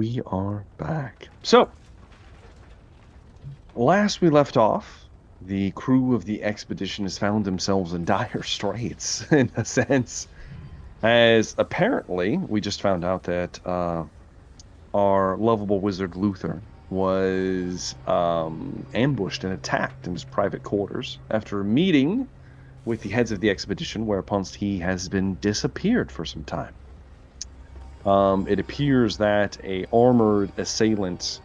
we are back. So, last we left off, the crew of the expedition has found themselves in dire straits, in a sense, as apparently we just found out that our lovable wizard Luther was ambushed and attacked in his private quarters after a meeting with the heads of the expedition, whereupon he has been disappeared for some time. It appears that a armored assailant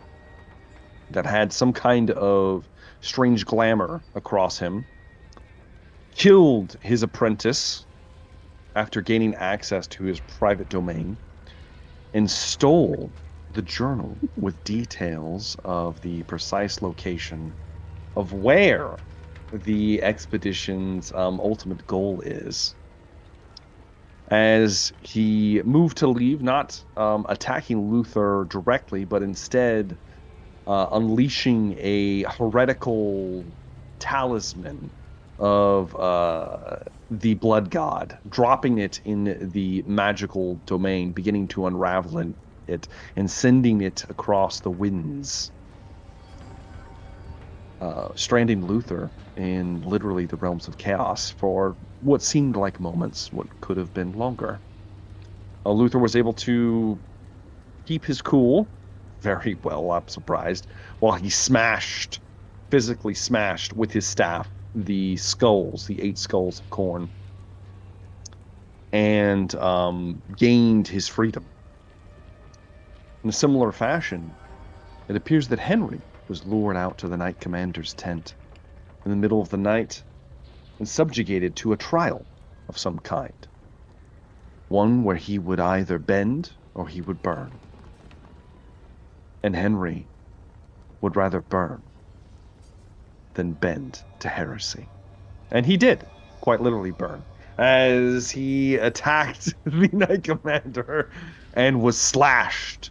that had some kind of strange glamour across him killed his apprentice after gaining access to his private domain and stole the journal with details of the precise location of where the expedition's ultimate goal is. As he moved to leave, not attacking Luther directly, but instead unleashing a heretical talisman of the blood god, dropping it in the magical domain, beginning to unravel it, and sending it across the winds, stranding Luther in literally the realms of chaos for what seemed like moments, what could have been longer. Luther was able to keep his cool very well, I'm surprised, while he physically smashed with his staff, the 8 skulls of corn, and gained his freedom. In a similar fashion, it appears that Henry was lured out to the Knight Commander's tent in the middle of the night and subjugated to a trial of some kind. One where he would either bend or he would burn. And Henry would rather burn than bend to heresy. And he did, quite literally burn, as he attacked the Knight Commander and was slashed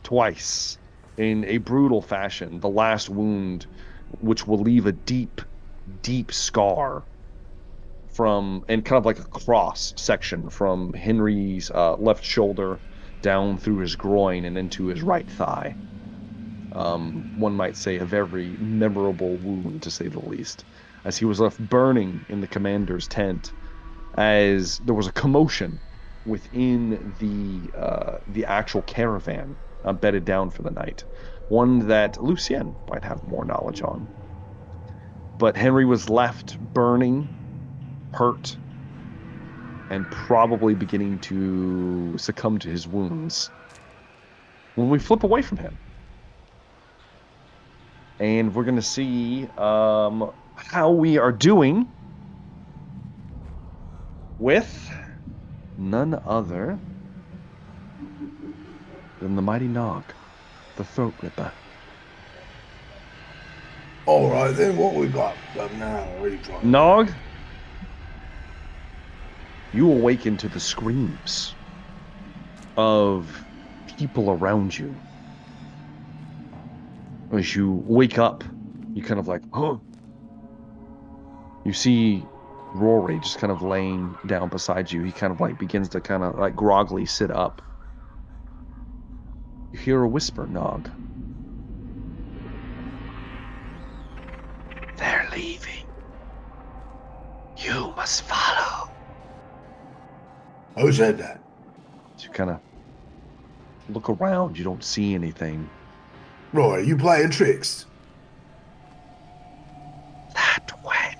twice in a brutal fashion. The last wound, which will leave a deep, deep scar and kind of like a cross section from Henry's left shoulder down through his groin and into his right thigh. One might say a very memorable wound, to say the least, as he was left burning in the commander's tent, as there was a commotion within the actual caravan bedded down for the night, one that Lucien might have more knowledge on. But Henry was left burning, hurt, and probably beginning to succumb to his wounds when we flip away from him. And we're going to see how we are doing with none other than the mighty Nog, the Throat Ripper. All right, then, what we got now? What are you trying to Nog, you awaken to the screams of people around you. As you wake up, you kind of like, oh. You see Rory just kind of laying down beside you. He kind of like begins to kind of like groggily sit up. You hear a whisper, Nog. They're leaving. You must follow. Who said that? So you kind of look around. You don't see anything. Roy, you playing tricks? That way.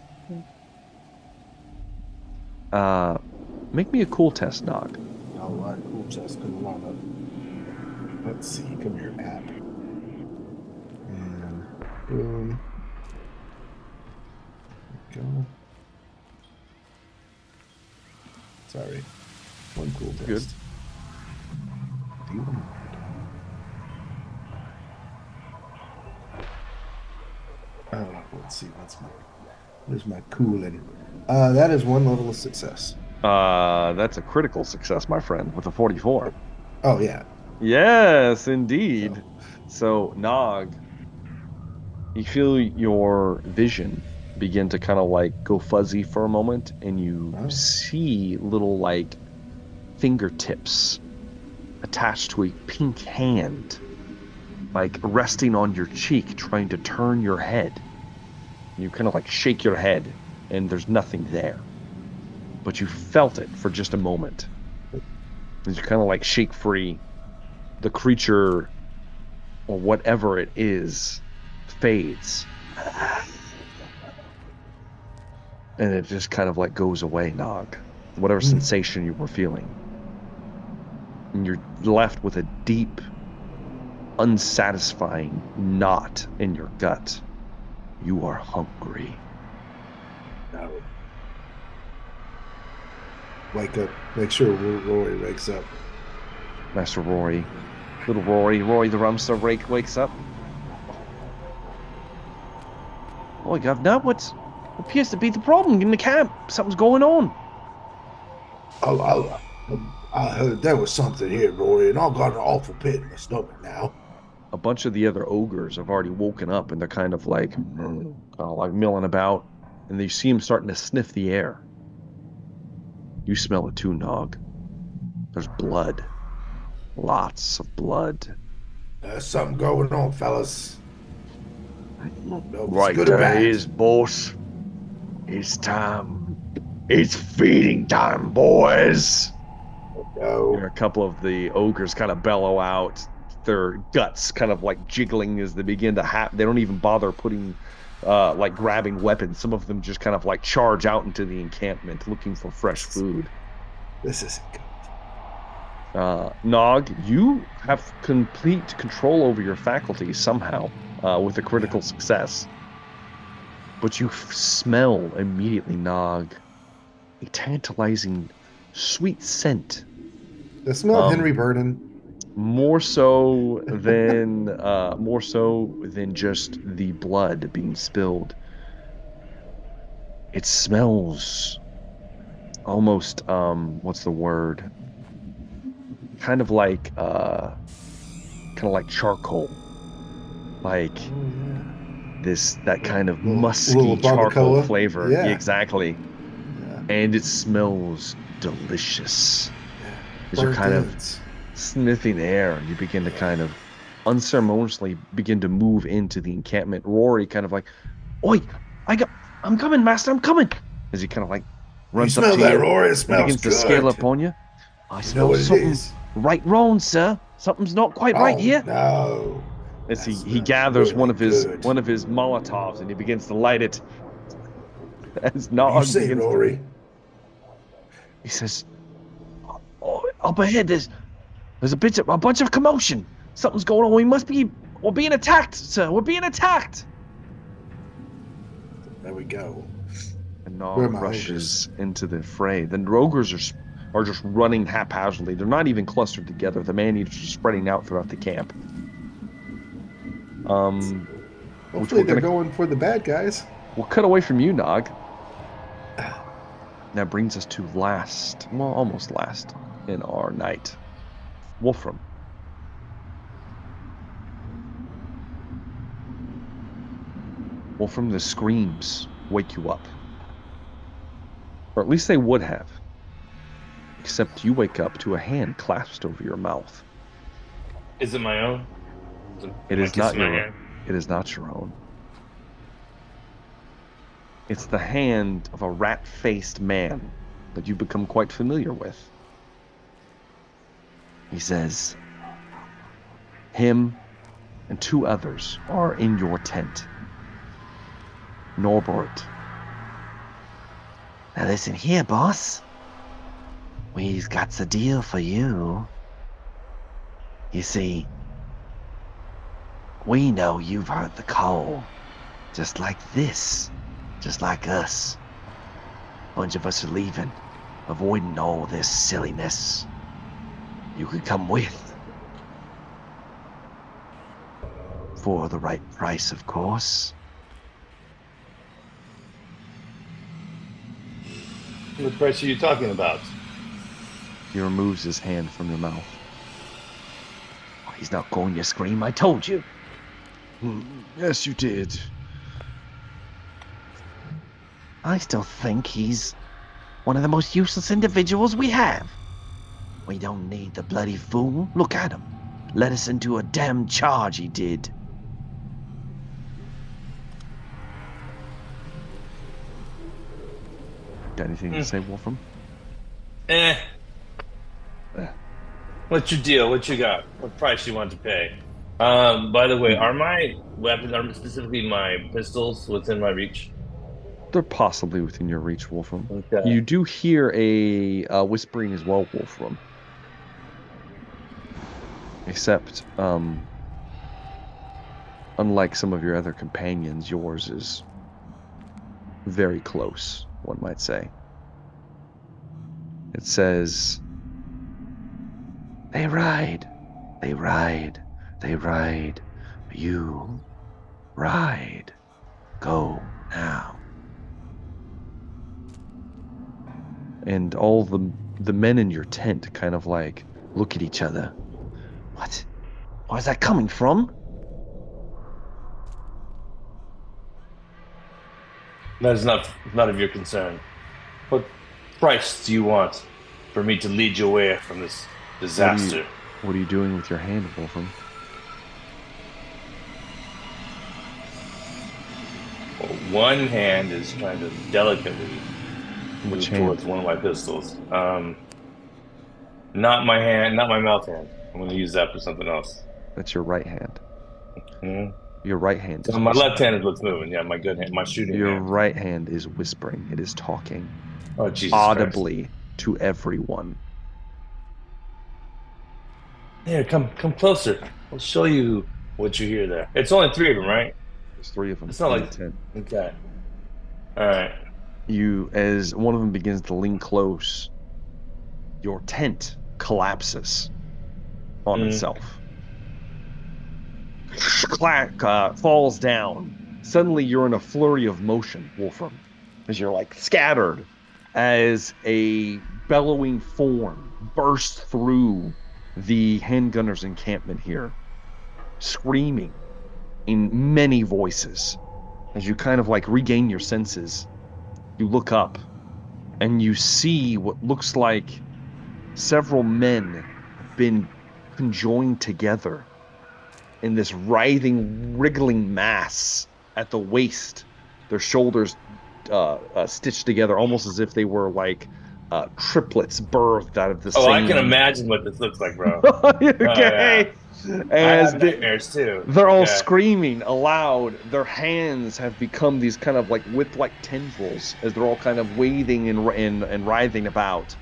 Make me a cool test, Nog. All right, cool test coming on up. Let's see, come here, app. And boom. There we go. Sorry. One cool test. Good. Let's see, where's my cooling? That is 1 level of success. That's a critical success, my friend, with a 44. Oh, yeah. Yes, indeed. So, Nog, you feel your vision begin to kind of like go fuzzy for a moment, and you see little like fingertips attached to a pink hand like resting on your cheek, trying to turn your head. You kind of like shake your head, and there's nothing there. But you felt it for just a moment. As you kind of like shake free, the creature or whatever it is fades. And it just kind of like goes away, Nog. Whatever sensation you were feeling. And you're left with a deep, unsatisfying knot in your gut. You are hungry. No. Wake up. Make sure Rory wakes up. Master Rory. Little Rory the Rumster wakes up. Oh, Governor, what appears to be the problem in the camp? Something's going on. I heard there was something here, Rory, and I've got an awful pit in my stomach now. A bunch of the other ogres have already woken up, and they're kind of like milling about, and you see them starting to sniff the air. You smell it too, Nog. There's blood. Lots of blood. There's something going on, fellas. No, Right, there is, boss. It's time. It's feeding time, boys. No. A couple of the ogres kind of bellow out, their guts kind of like jiggling as they begin to happen. They don't even bother putting, like grabbing weapons. Some of them just kind of like charge out into the encampment looking for fresh food. This isn't good. Nog, you have complete control over your faculties somehow with a critical success. But you smell immediately, Nog, a tantalizing, sweet scent. The smell of Henry Burden. More so than just the blood being spilled. It smells almost what's the word? Kind of like charcoal. Like that kind of musky charcoal flavor. Yeah. Exactly. Yeah. And it smells delicious. Yeah. As you're kind of sniffing the air, and you begin to kind of unceremoniously begin to move into the encampment. Rory kind of like, "Oi, I'm coming, master, I'm coming." As he kind of like runs up to you, Rory? It smells begins good. to scale up on you. I smell something right wrong, sir. Something's not quite right here. No. As he gathers one of his Molotovs and he begins to light it. As Nog begins, Rory? He says, "Oh, up ahead, there's a bunch of commotion. Something's going on. We're being attacked, sir. We're being attacked." There we go. And Nog rushes into the fray. The ogres are just running haphazardly. They're not even clustered together. The man-eaters are spreading out throughout the camp. Hopefully they're going for the bad guys. We'll cut away from you, Nog. That brings us to almost last in our night. Wolfram. Wolfram, the screams wake you up. Or at least they would have. Except you wake up to a hand clasped over your mouth. Is it my own? It is not your own. It's the hand of a rat-faced man that you become quite familiar with. He says, him and two others are in your tent. Norbert. Now listen here, boss. We've got a deal for you. You see, we know you've heard the call. Just like this. Just like us. A bunch of us are leaving. Avoiding all this silliness. You could come with. For the right price, of course. What price are you talking about? He removes his hand from your mouth. Oh, he's not going to scream, I told you. Yes, you did. I still think he's one of the most useless individuals we have. We don't need the bloody fool. Look at him. Led us into a damn charge, he did. Got anything to say, Wolfram? Eh. What's your deal? What you got? What price you want to pay? By the way, are my weapons, are specifically my pistols within my reach? They're possibly within your reach, Wolfram. Okay. You do hear a whispering as well, Wolfram. Except, unlike some of your other companions, yours is very close, one might say. It says, "They ride, they ride, they ride. You ride. Go now." And all the men in your tent kind of like look at each other. What? Where's that coming from? That is not of your concern. What price do you want for me to lead you away from this disaster? What are you doing with your hand, Wolfram? Well, one hand is kind of delicately Which moved towards hand? one of my pistols. Not my hand, not my mouth hand. I'm going to use that for something else. That's your right hand. Hmm. Your right hand is So my whispering. left hand is what's moving. Yeah, my good hand, my shooting Your hand. right hand is whispering. It is talking Oh, Jesus audibly to everyone. Christ. Here, come closer. I'll show you what you hear there. It's only three of them, right? There's three of them It's not in like the tent. okay. All right. As one of them begins to lean close, your tent collapses on itself. Clack, falls down. Suddenly you're in a flurry of motion, Wolfram, as you're like scattered as a bellowing form bursts through the handgunners encampment here, screaming in many voices. As you kind of like regain your senses, you look up and you see what looks like several men have been conjoined together in this writhing, wriggling mass at the waist, their shoulders stitched together almost as if they were like triplets birthed out of the Oh, I same. can imagine what this looks like, bro. Okay. Oh, yeah. I As have nightmares too. they're all Okay. screaming aloud. Their hands have become these kind of like whip-like tendrils as they're all kind of waving and writhing about.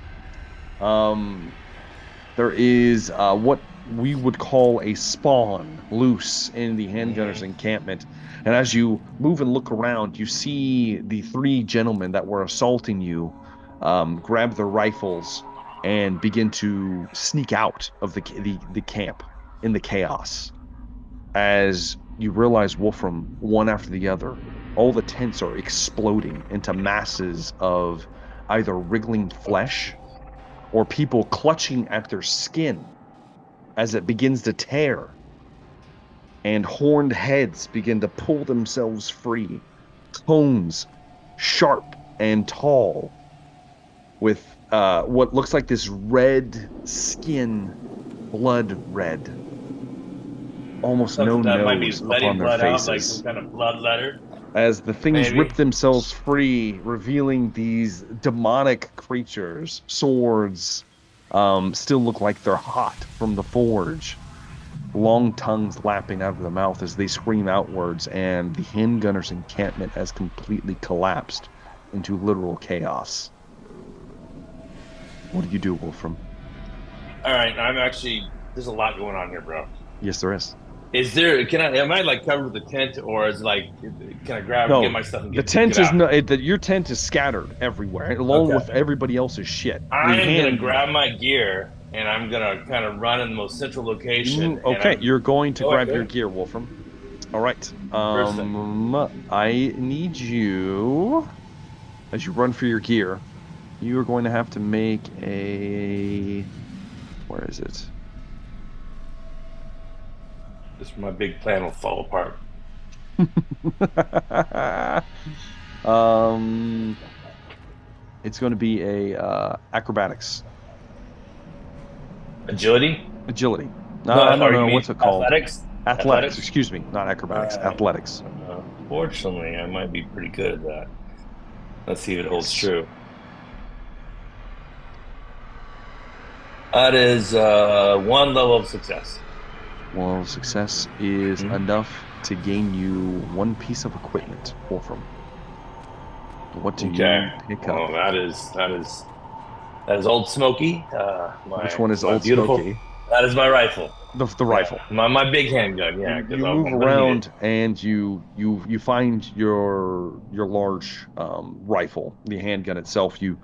There is what we would call a spawn loose in the handgunners encampment. And as you move and look around, you see the three gentlemen that were assaulting you grab their rifles and begin to sneak out of the camp in the chaos. As you realize, Wolfram, one after the other, all the tents are exploding into masses of either wriggling flesh or people clutching at their skin as it begins to tear, and horned heads begin to pull themselves free, cones sharp and tall, with what looks like this red skin, blood red, almost no That might be nose letting upon their blood out, like faces. some kind of blood letter. As the things Maybe. rip themselves free, revealing these demonic creatures, swords, still look like they're hot from the forge. Long tongues lapping out of the mouth as they scream outwards, and the handgunners' encampment has completely collapsed into literal chaos. What do you do, Wolfram? All right, there's a lot going on here, bro. Yes, there is. Am I like covered with the tent, or is like, can I grab No, get my stuff and the get tent get is out? no. Your tent is scattered everywhere, along Okay. with everybody else's shit. I'm gonna grab my gear and I'm gonna kind of run in the most central location. Okay, you're going to grab your okay. gear, Wolfram. All right. First thing. I need you, as you run for your gear, you are going to have to make a. Where is it? My big plan will fall apart. It's going to be a acrobatics. Agility? Agility. No. you mean What's it called? athletics? Athletics. Athletics? Excuse me. Not All acrobatics. right. Athletics. Fortunately, I might be pretty good at that. Let's see if it holds Yes. true. That is one level of success. Well, success is Mhm. enough to gain you one piece of equipment, Wolfram. What do Okay. you pick up? Well, that is Old Smoky. Which My one is my Old beautiful. Smoky? That is my rifle. The Yeah, rifle. my big handgun. Yeah, because You I'm move I'm gonna need it. around and you find your large rifle, the handgun itself. You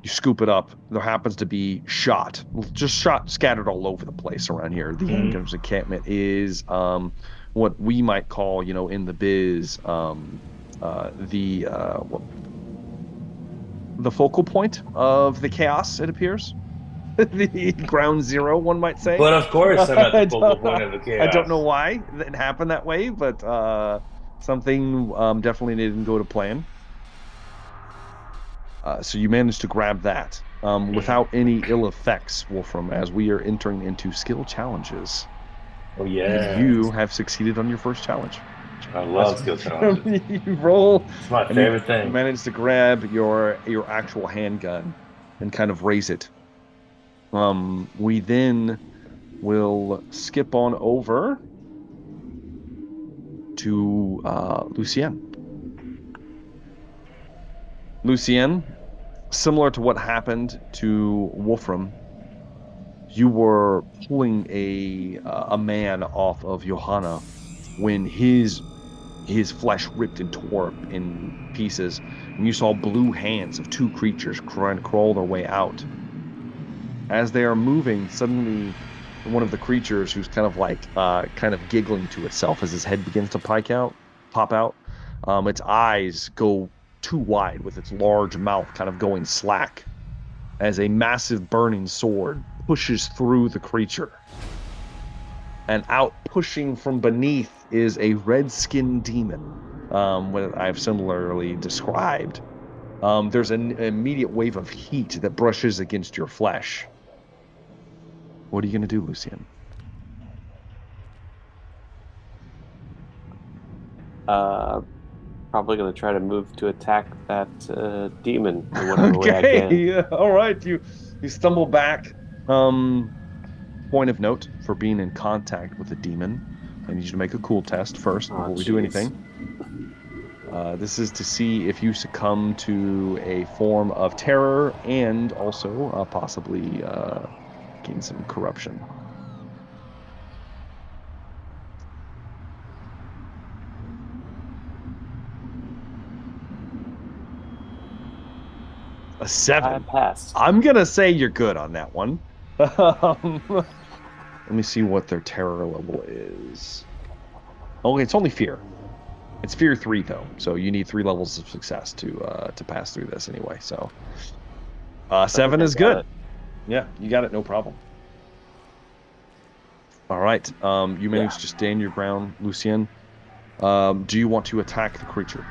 scoop it up. There happens to be shot scattered all over the place around here. The Mhm. handgun's encampment is what we might call, in the biz, the focal point of the chaos, it appears. The ground zero, one might say. But of course, I'm at the I focal don't, point of the I don't know chaos. why it happened that way, but something definitely didn't go to plan. So you managed to grab that Mhm. without any ill effects, Wolfram, as we are entering into skill challenges. Oh And yeah, you have succeeded on your first challenge. I As love skill challenges. you roll It's my and you favorite thing. manage to grab your actual handgun and kind of raise it. We then will skip on over to Lucien. Lucien, similar to what happened to Wolfram, you were pulling a man off of Johanna when his flesh ripped and tore in pieces, and you saw blue hands of two creatures trying to crawl their way out. As they are moving, suddenly one of the creatures, who's kind of like kind of giggling to itself as his head begins to pop out, its eyes go too wide with its large mouth kind of going slack as a massive burning sword pushes through the creature. And out pushing from beneath is a red-skinned demon, what I've similarly described. There's an immediate wave of heat that brushes against your flesh. What are you going to do, Lucian? Uh, Probably gonna try to move to attack that demon in whatever way I Okay, can. yeah, all right. You stumble back. Um, Point of note for being in contact with a demon. I need you to make a cool test first Oh, before we do jeez. anything. This is to see if you succumb to a form of terror and also possibly gain some corruption. A I 7. passed. I'm gonna say you're good on that one. Let me see what their terror level is. Okay, it's only fear. It's fear 3 though, so you need 3 levels of success to pass through this anyway. So I think 7 I is got good. it. Yeah, you got it, no problem. All right. You Yeah. managed to stand your ground, Lucien. Do you want to attack the creature?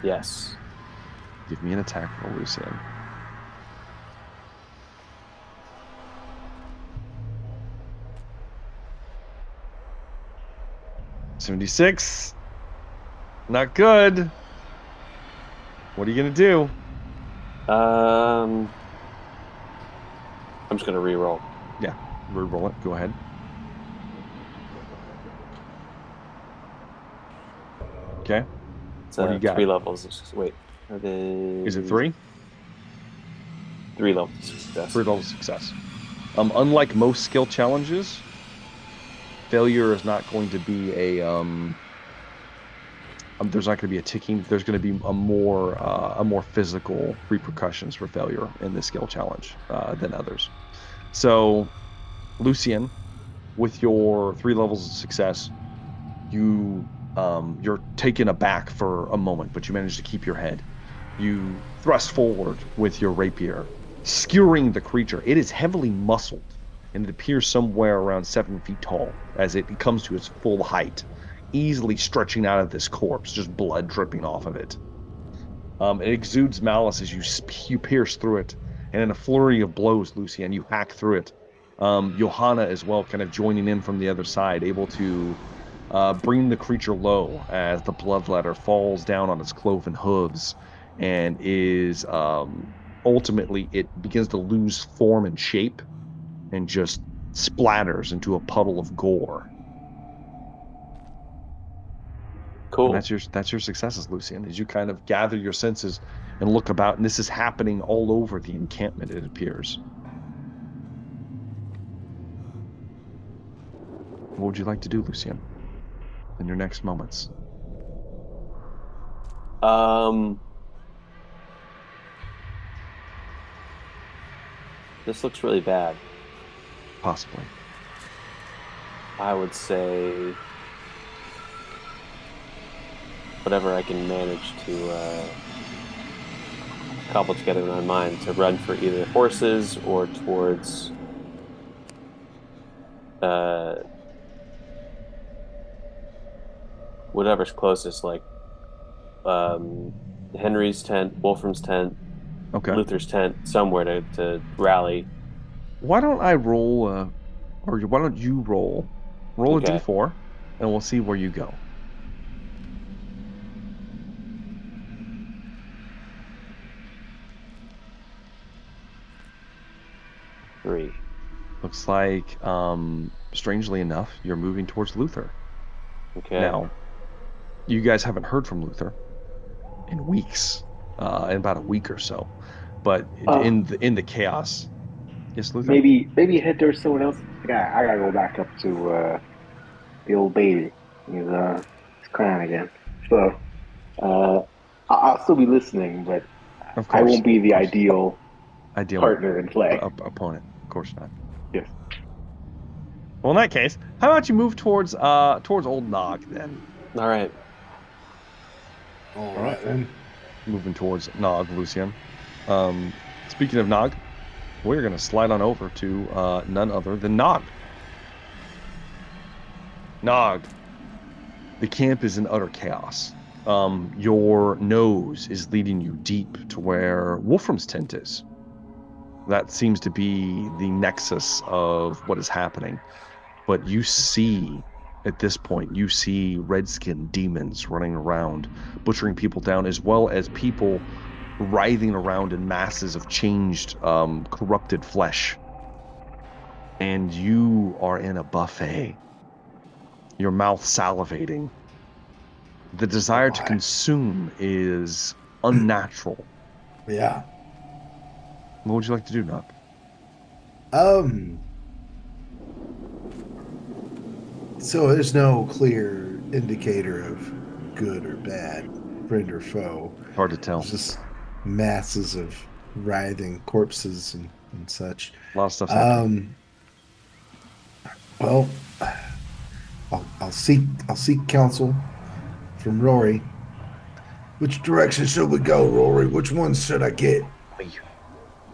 Yes. Give me an attack roll, Lucien. 76. Not good. What are you gonna do? Um, I'm just gonna re-roll. Yeah, re-roll it. Go ahead. Okay. It's What do you three got? levels. Wait, are Is it they 3? 3 levels of success? 3 levels of success. Unlike most skill challenges, failure is not going to be there's not going to be a ticking. There's going to be a more physical repercussions for failure in this skill challenge than others. So, Lucien, with your 3 levels of success, you're taken aback for a moment, but you manage to keep your head. You thrust forward with your rapier, skewering the creature. It is heavily muscled, and it appears somewhere around 7 feet tall as it comes to its full height, easily stretching out of this corpse, just blood dripping off of it. It exudes malice as you pierce through it, and in a flurry of blows, Lucien, you hack through it. Johanna as well, kind of joining in from the other side, able to bring the creature low as the bloodletter falls down on its cloven hooves and is ultimately it begins to lose form and shape and just splatters into a puddle of gore. Cool. And that's your successes, Lucian, as you kind of gather your senses and look about, and this is happening all over the encampment, it appears. What would you like to do, Lucian, in your next moments? This looks really bad. Possibly. I would say whatever I can manage to cobble together in my mind to run for either horses or towards whatever's closest, like Henry's tent, Wolfram's tent, Okay. Luther's tent, somewhere to rally. Why don't I roll, or why don't you roll a Okay. d4, and we'll see where you go. Three. Looks like, strangely enough, you're moving towards Luther. Okay. Now, you guys haven't heard from Luther in weeks, in about a week or so. But in the chaos, yes, Luther. Maybe head towards someone else. I gotta go back up to the old baby. He's crying again. So I'll still be listening, but Of I course, won't be the of course. ideal Ideal partner in play. opponent. Of course not. Yes. Well, in that case, how about you move towards Old Nog then? All right. All right, then. Moving towards Nog, Lucian. Speaking of Nog, we're going to slide on over to none other than Nog. Nog, the camp is in utter chaos. Your nose is leading you deep to where Wolfram's tent is. That seems to be the nexus of what is happening. But you see, at this point, you see redskin demons running around, butchering people down, as well as people writhing around in masses of changed, corrupted flesh. And you are in a buffet, your mouth salivating. The desire to consume is unnatural. Yeah. What would you like to do, Nog? So there's no clear indicator of good or bad, friend or foe. Hard to tell. There's just masses of writhing corpses and such. A lot of stuff's happening. Well, I'll seek counsel from Rory. Which direction should we go, Rory? Which ones should I get?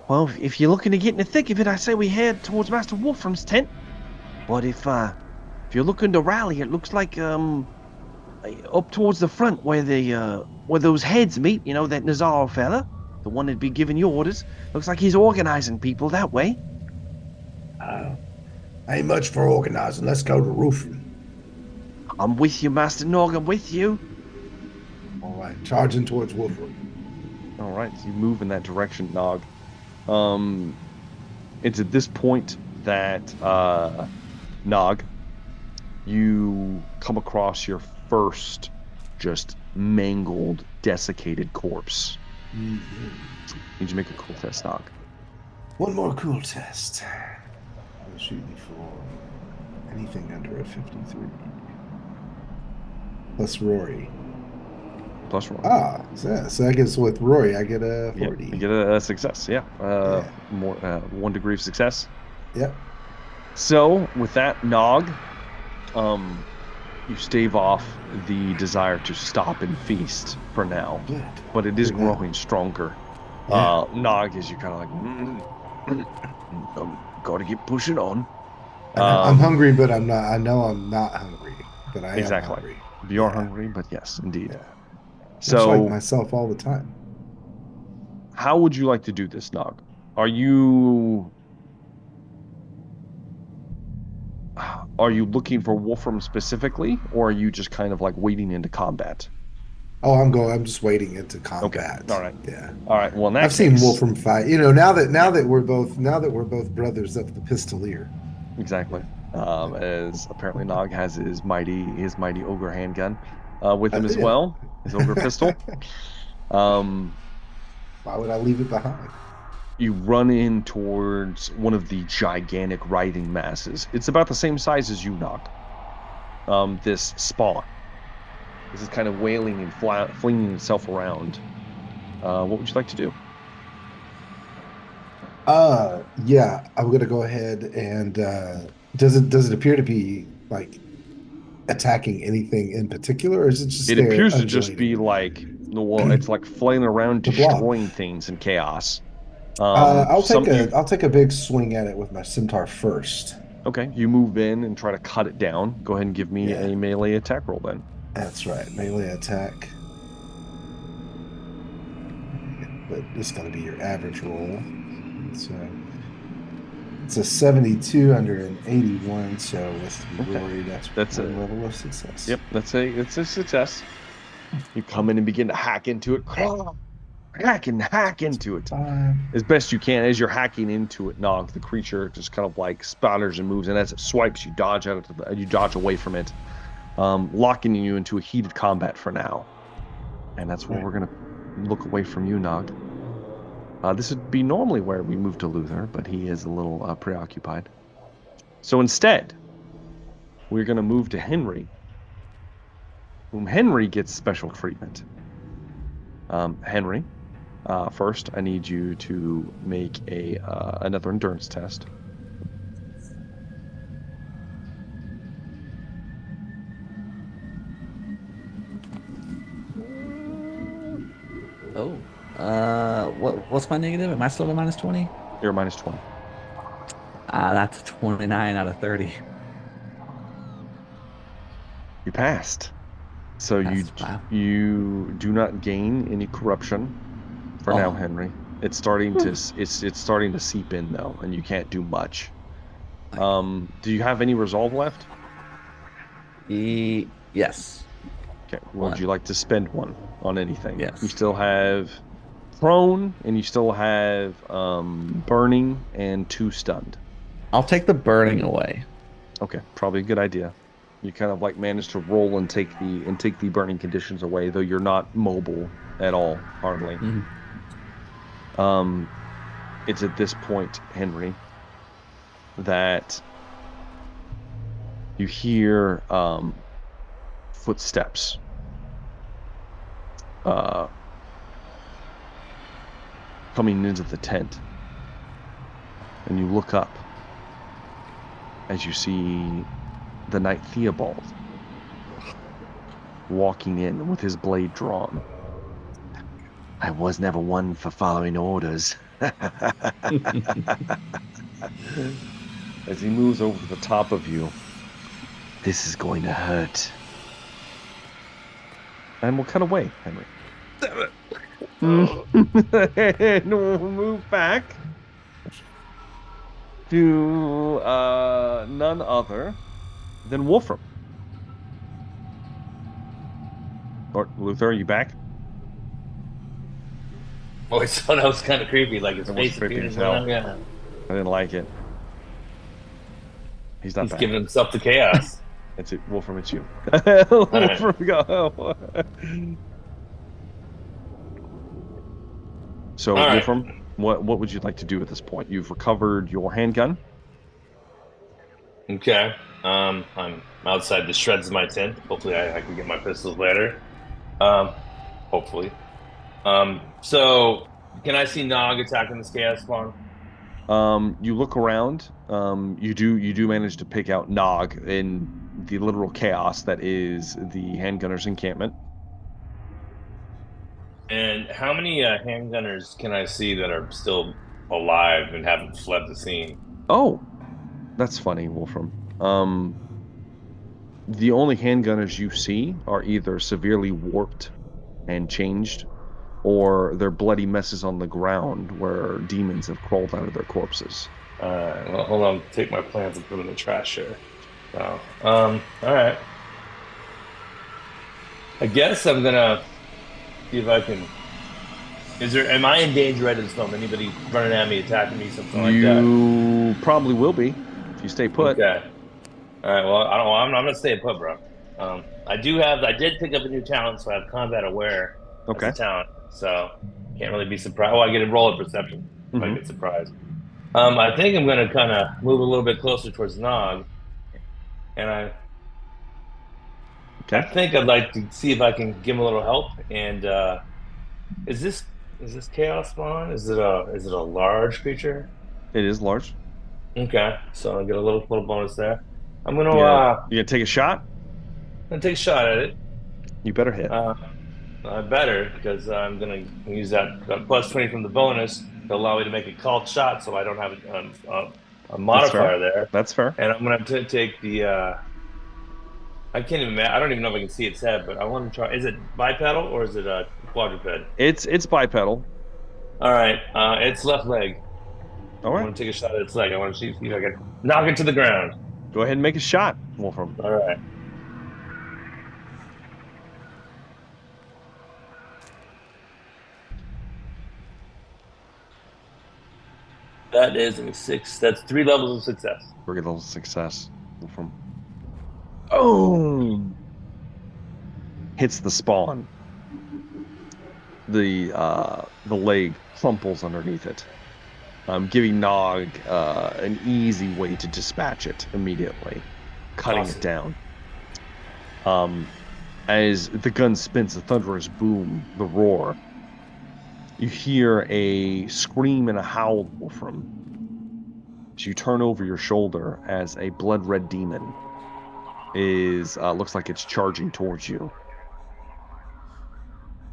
Well, if you're looking to get in the thick of it, I say we head towards Master Wolfram's tent. But if you're looking to rally, it looks like up towards the front where those heads meet. You know, that Nazar fella, the one that'd be giving you orders. Looks like he's organizing people that way. Ain't much for organizing. Let's go to roofing. I'm with you, Master Nog. I'm with you. All right, charging towards Wolfram. All right, so you move in that direction, Nog. It's at this point that Nog, you come across your first just mangled, desiccated corpse. Mm-hmm. Need you to make a cool test, Nog. One more cool test. I'm shooting for anything under a 53. Plus Rory. Plus Rory. So I guess with Rory, I get a 40. You get a success, yeah. More 1 degree of success. Yep. So, with that, Nog, you stave off the desire to stop and feast for now. Good. But it is Good growing stronger. Yeah. Nog, as you kind of like, gotta keep pushing on. I'm hungry, but I'm not. I know I'm not hungry, but I Exactly. am hungry. You're hungry, but yes, indeed. Yeah. So, Much like myself all the time. how would you like to do this, Nog? Are you Are you looking for Wolfram specifically, or are you just kind of like wading into combat? Oh, I'm just wading into Okay. combat. All right. Yeah. All right. Well, in that I've seen case, Wolfram fight. Now that we're both brothers of the Pistolier. exactly. As apparently Nog has his mighty ogre handgun with him as Yeah. well, his ogre pistol. Um, Why would I leave it behind? you run in towards one of the gigantic writhing masses. It's about the same size as you, Nog. This spawn. This is kind of wailing and flinging itself around. What would you like to do? Yeah, I'm gonna go ahead and does it appear to be like attacking anything in particular, or is it just It there appears to just be undulating? like, well, it's like flailing around, The blob. destroying things in chaos. I'll take Some a you I'll take a big swing at it with my scimitar first. Okay, you move in and try to cut it down. Go ahead and give me Yeah, a melee attack roll then. that's right. Melee attack. But it's gonna be your average roll. So it's a 72 under an 81. So with Okay. Rory, that's a one level of success. Yep, it's a success. You come in and begin to hack into it. Hack into it. As best you can. As you're hacking into it, Nog, the creature just kind of like spatters and moves, and as it swipes, you dodge you dodge away from it, locking you into a heated combat for now. And that's where we're gonna look away from you, Nog. This would be normally where we move to Luther, but he is a little preoccupied. So instead, we're gonna move to Henry, whom Henry gets special treatment. Henry, first, I need you to make another endurance test. Oh, what's my negative? Am I still at minus 20? You're minus 20. That's 29 out of 30. You passed. So Wow. you do not gain any corruption for now, Henry. It's starting to it's starting to seep in though, and you can't do much. Do you have any resolve left? Yes. Okay. Would you like to spend one on anything? Yes. You still have prone, and you still have burning and 2 stunned. I'll take the burning away. Okay, probably a good idea. You kind of like manage to roll and take the burning conditions away, though you're not mobile at all, hardly. Mm-hmm. It's at this point, Henry, that you hear footsteps coming into the tent, and you look up as you see the Knight Theobald walking in with his blade drawn. I was never one for following orders. As he moves over the top of you, this is going to hurt. And we'll cut away, Henry. And we'll move back to none other than Wolfram. Or Luther, are you back? Oh, I thought that was kind of creepy. Like his It was face creepy appears. as hell. Yeah. I didn't like it. He's not He's back. giving himself to chaos. It's it, Wolfram, it's you. Right. Wolfram, go. So, All right. Wolfram, what would you like to do at this point? You've recovered your handgun. Okay. I'm outside the shreds of my tent. Hopefully, I can get my pistols later. Hopefully. So, can I see Nog attacking this chaos spawn? You look around. You do manage to pick out Nog in the literal chaos that is the handgunners' encampment. And how many handgunners can I see that are still alive and haven't fled the scene? Oh, that's funny, Wolfram. The only handgunners you see are either severely warped and changed, or they're bloody messes on the ground where demons have crawled out of their corpses. Well, hold on. Take my plans and put them in the trash here. So, all right. I guess I'm gonna see if I can. Am I in danger right at this moment? Anybody running at me, attacking me, something like that? You probably will be if you stay put. Okay. All right. Well, I don't. I'm not staying put, bro. I do have. I did pick up a new talent, so I have combat aware as a Okay. talent. So can't really be surprised. Oh, I get a roll of perception. Might Mm-hmm. get surprised. I think I'm gonna kind of move a little bit closer towards Nog, and I Okay. think I'd like to see if I can give him a little help. And is this chaos spawn? Is it a large creature? It is large. Okay, so I get a little bonus there. I'm gonna Yeah. uh You gonna take a shot? gonna take a shot at it. You better hit. Uh, I better because I'm gonna use that plus 20 from the bonus to allow me to make a called shot, so I don't have a That's fair. modifier there. That's fair. And I'm gonna take the. I can't even. I don't even know if I can see its head, but I want to try. Is it bipedal or is it a quadruped? It's bipedal. All right, it's left leg. All I right. want to take a shot at its leg. I want to see if I can knock it to the ground. Go ahead and make a shot, Wolfram. All right. That is a 6. That's 3 levels of success. Great level of success, Wolfram. Boom! Hits the spawn. The leg crumples underneath it, giving Nog an easy way to dispatch it immediately, cutting Awesome. it down. As the gun spins, the thunderous boom, the roar, you hear a scream and a howl, Wolfram. As you turn over your shoulder, as a blood-red demon looks like it's charging towards you.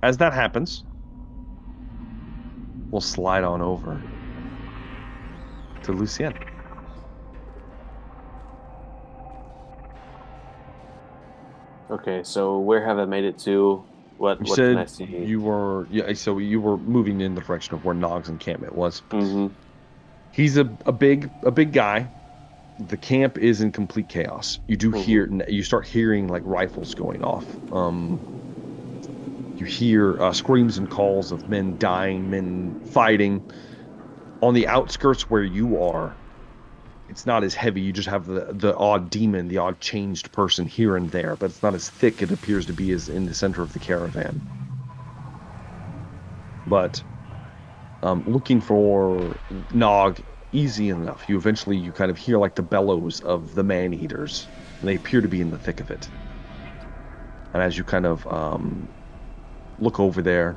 As that happens, we'll slide on over to Lucien. Okay, so where have I made it to? What can I see? You were moving in the direction of where Nog's encampment was. Mm-hmm. He's a big guy. The camp is in complete chaos. You do you start hearing like rifles going off. You hear screams and calls of men dying, men fighting. On the outskirts where you are, it's not as heavy. You just have the odd demon, the odd changed person here and there, but it's not as thick, it appears to be, as in the center of the caravan. But looking for Nog, easy enough. You kind of hear like the bellows of the man-eaters, and they appear to be in the thick of it. And as you kind of look over there,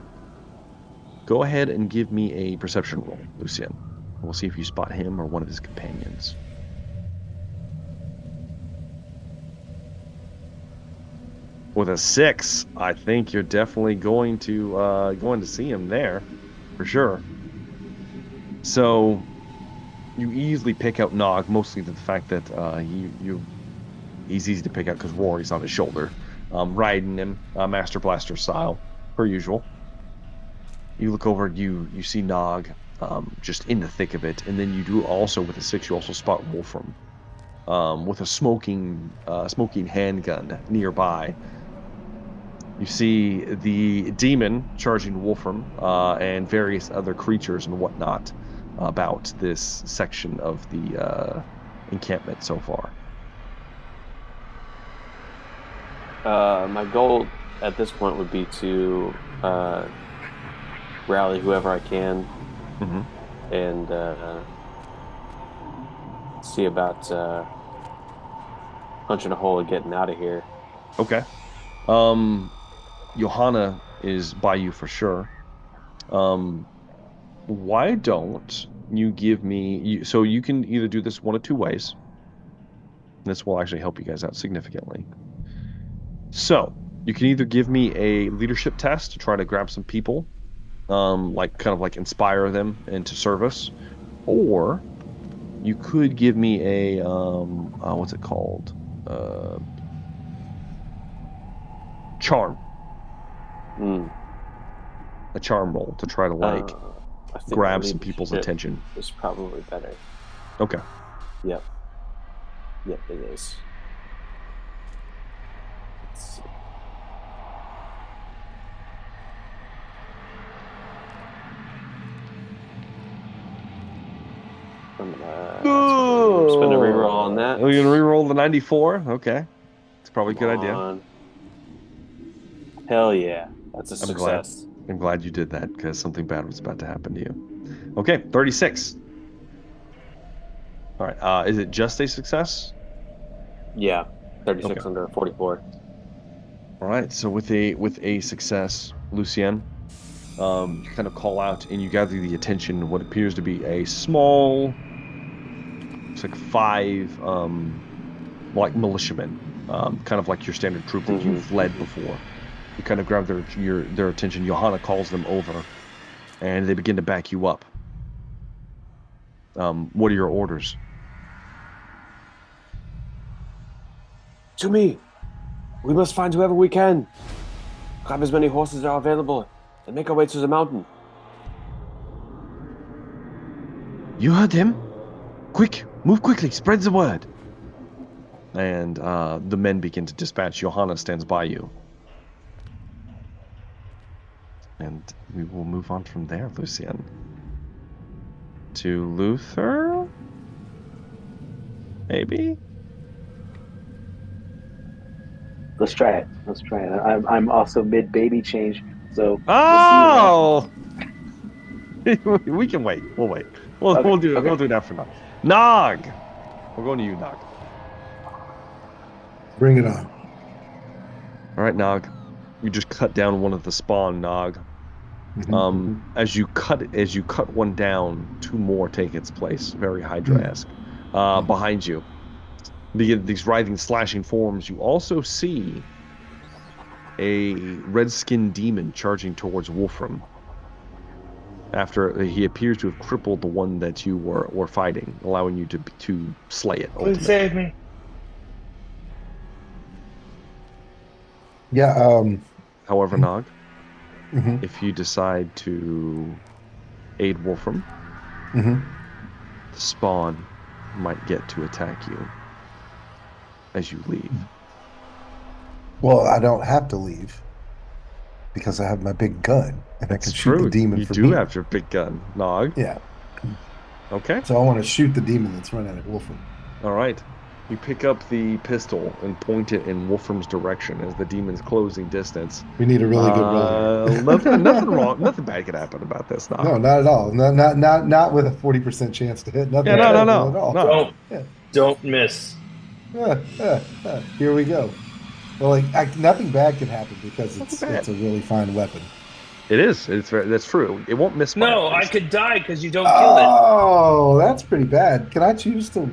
go ahead and give me a perception roll, Lucien. We'll see if you spot him or one of his companions. With a 6, I think you're definitely going to see him there, for sure. So you easily pick out Nog, mostly to the fact that he's easy to pick out because Rory's on his shoulder, riding him, Master Blaster style, per usual. You look over, you see Nog just in the thick of it, and then you do also, with a 6, you also spot Wolfram with a smoking handgun nearby. You see the demon charging Wolfram and various other creatures and whatnot about this section of the encampment so far. My goal at this point would be to rally whoever I can and see about punching a hole and getting out of here. Okay. Johanna is by you for sure. Why don't you give me... So you can either do this one of two ways. This will actually help you guys out significantly. So you can either give me a leadership test to try to grab some people, kind of inspire them into service, or you could give me a what's it called? Charm. A charm roll to try to grab some people's attention. Is probably better. Okay. Yep, it is. I'm gonna spin a reroll on that. Oh, you're gonna reroll the 94? Okay. It's probably a good idea. On. Hell yeah. That's a I'm glad. success. I'm glad you did that because something bad was about to happen to you. Okay, 36. All right. Is it just a success? Yeah. 36 Okay. under 44. All right. So with a success, Lucien, you kind of call out and you gather the attention of what appears to be a small, it's like 5 like militiamen, kind of like your standard troop that you've led before. You kind of grab their attention. Johanna calls them over, and they begin to back you up. What are your orders? To me. We must find whoever we can. Grab as many horses as are available and make our way to the mountain. You heard him? Quick, move quickly, spread the word. And the men begin to dispatch. Johanna stands by you. And we will move on from there, Lucien. To Luther? Maybe? Let's try it. I'm also mid baby change, so Oh! We can wait. We'll wait. We'll do that for now. Nog! We're going to you, Nog. Bring it on. All right, Nog. You just cut down one of the spawn, Nog. As you cut one down, 2 more take its place. Very Hydra-esque. Behind you, these writhing, slashing forms. You also see a red-skinned demon charging towards Wolfram. After he appears to have crippled the one that you were fighting, allowing you to slay it. Please save me. Yeah. However, Nog, if you decide to aid Wolfram, the spawn might get to attack you as you leave. Well, I don't have to leave because I have my big gun and I can shoot the demon. You from do here. have your big gun, Nog. Yeah. Okay. So I want to shoot the demon that's running at Wolfram. All right. You pick up the pistol and point it in Wolfram's direction as the demon's closing distance. We need a really good roll here. Nothing wrong. Nothing bad could happen about this. Nog. No, not at all. Not with a 40% chance to hit. Nothing. Yeah, at no. all. Don't miss. Here we go. Well, nothing bad can happen because it's a really fine weapon. It is. That's true. It won't miss. No, I could die because you don't kill it. Oh, that's pretty bad. Can I choose to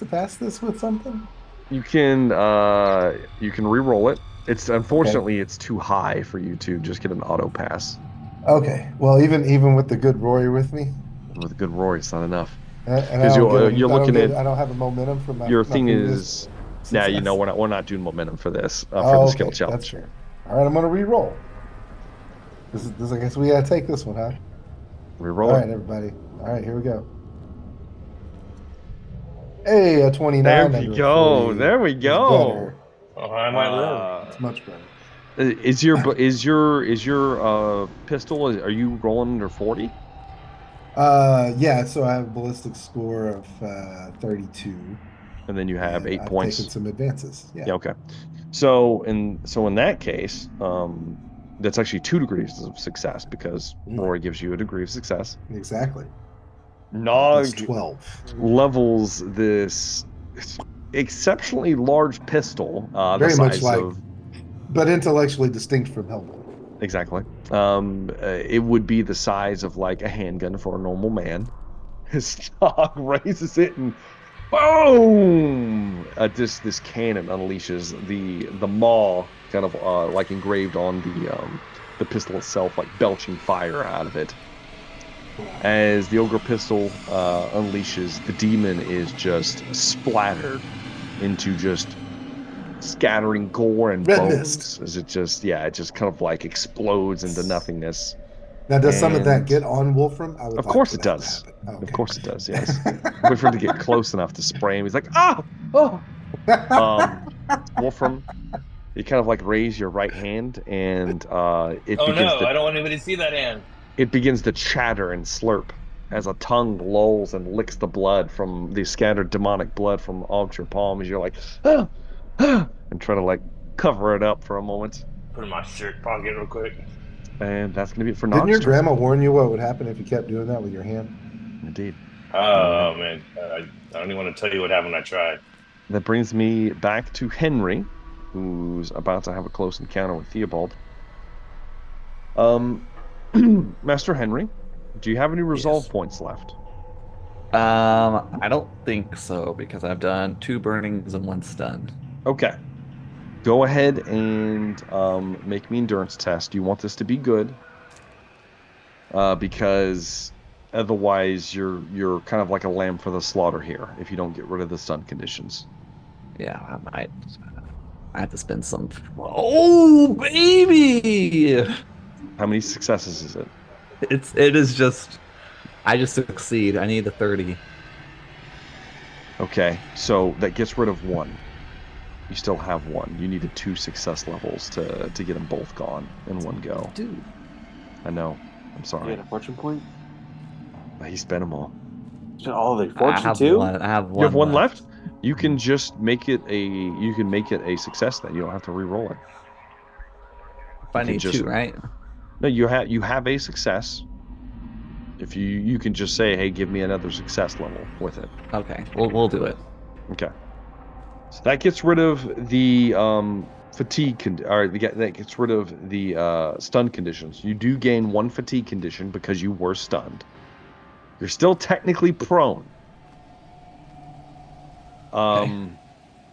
pass this with something? You can re-roll it. It's unfortunately it's too high for you to just get an auto pass. Okay. Well, even with the good Rory with me. With a good Rory, it's not enough. Because you're looking at. I don't have a momentum for my. Your thing is. Now you know we're not doing momentum for this for the skill challenge. That's fair. All right, I'm gonna re-roll. This I guess we gotta take this one, huh? Re-roll. All right, everybody. All right, here we go. Hey, a 29. There we go. There we go. Oh, I might live. It's much better. Is your pistol? Are you rolling under 40? Yeah. So I have a ballistic score of 32. And then you have 8 I've points. taken some advances. Yeah. Okay. So in that case, that's actually 2 degrees of success because Rory gives you a degree of success. Exactly. Nog 12 levels this exceptionally large pistol, very the much size like, of, but intellectually distinct from Hellboy. Exactly. It would be the size of like a handgun for a normal man. His dog raises it and boom! This cannon unleashes the maw, kind of like engraved on the pistol itself, like belching fire out of it. As the ogre pistol unleashes, the demon is just splattered into just scattering gore and Red bones. mist. As it just kind of like explodes into nothingness. Now, does some of that get on Wolfram? Of course it does. Okay. Of course it does, yes. Wait for him to get close enough to spray him. He's like, oh! Wolfram, You kind of like raise your right hand, and it Oh begins no, to I don't want anybody to see that hand. chatter and slurp as a tongue lolls and licks the blood from the scattered demonic blood from all your palms. You're like, ah, ah, and try to like cover it up for a moment. Put in my shirt pocket real quick. And that's gonna be it for Didn't your Nog's turn. grandma warn you what would happen if you kept doing that with your hand? Indeed. Oh man, I don't even want to tell you what happened when I tried. That brings me back to Henry, who's about to have a close encounter with Theobald. Master Henry, do you have any resolve Yes. points left? I don't think so because I've done 2 burnings and 1 stun. Okay. Go ahead and make me endurance test. You want this to be good, because otherwise you're kind of like a lamb for the slaughter here if you don't get rid of the stun conditions. Yeah, I have to spend some. Oh, baby! How many successes is it? It is just I just succeed. I need a 30. Okay, so that gets rid of 1. You still have 1. You needed 2 success levels to get them both gone in one go. Dude. I know. I'm You sorry. get a fortune point? He spent them all. Oh, the I fortune have too? one. I have You have 1 one left? You can just make it a success then. You don't have to re-roll it. If I You can need just 2, right? No, you have a success. If you can just say, "Hey, give me another success level with it." Okay, we'll do it. Okay. So that gets rid of the fatigue that gets rid of the stun conditions. You do gain 1 fatigue condition because you were stunned. You're still technically prone. Okay.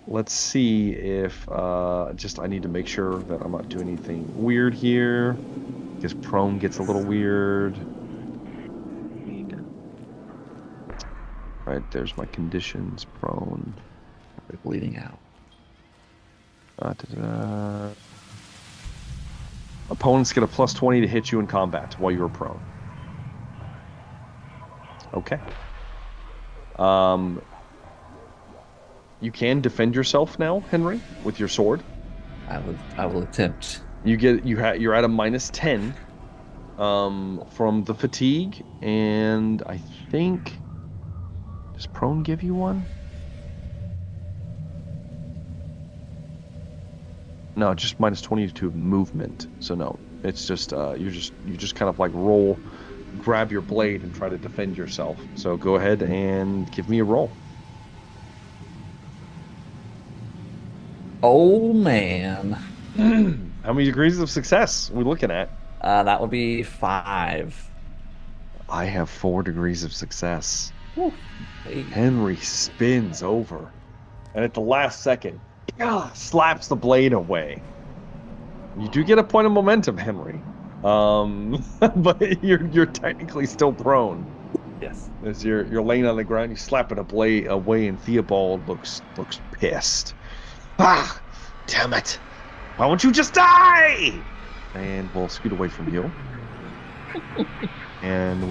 Let's see if I need to make sure that I'm not doing anything weird here, because prone gets a little weird. Right, there's my conditions, prone. We're bleeding out. Da-da-da. Opponents get a +20 to hit you in combat while you're prone. Okay. You can defend yourself now, Henry, with your sword. I will attempt. You're at a -10 from the fatigue, and I think, does prone give you 1? No, just -22 movement. So no, it's just you just kind of like grab your blade and try to defend yourself. So go ahead and give me a roll. Oh man. How many degrees of success are we looking at? That would be 5. I have 4 degrees of success. Hey. Henry spins over, and at the last second, slaps the blade away. You do get a point of momentum, Henry. But you're technically still prone. Yes. As you're laying on the ground, you slapping a blade away, and Theobald looks pissed. Ah, damn it! Why won't you just die? And we'll scoot away from you. And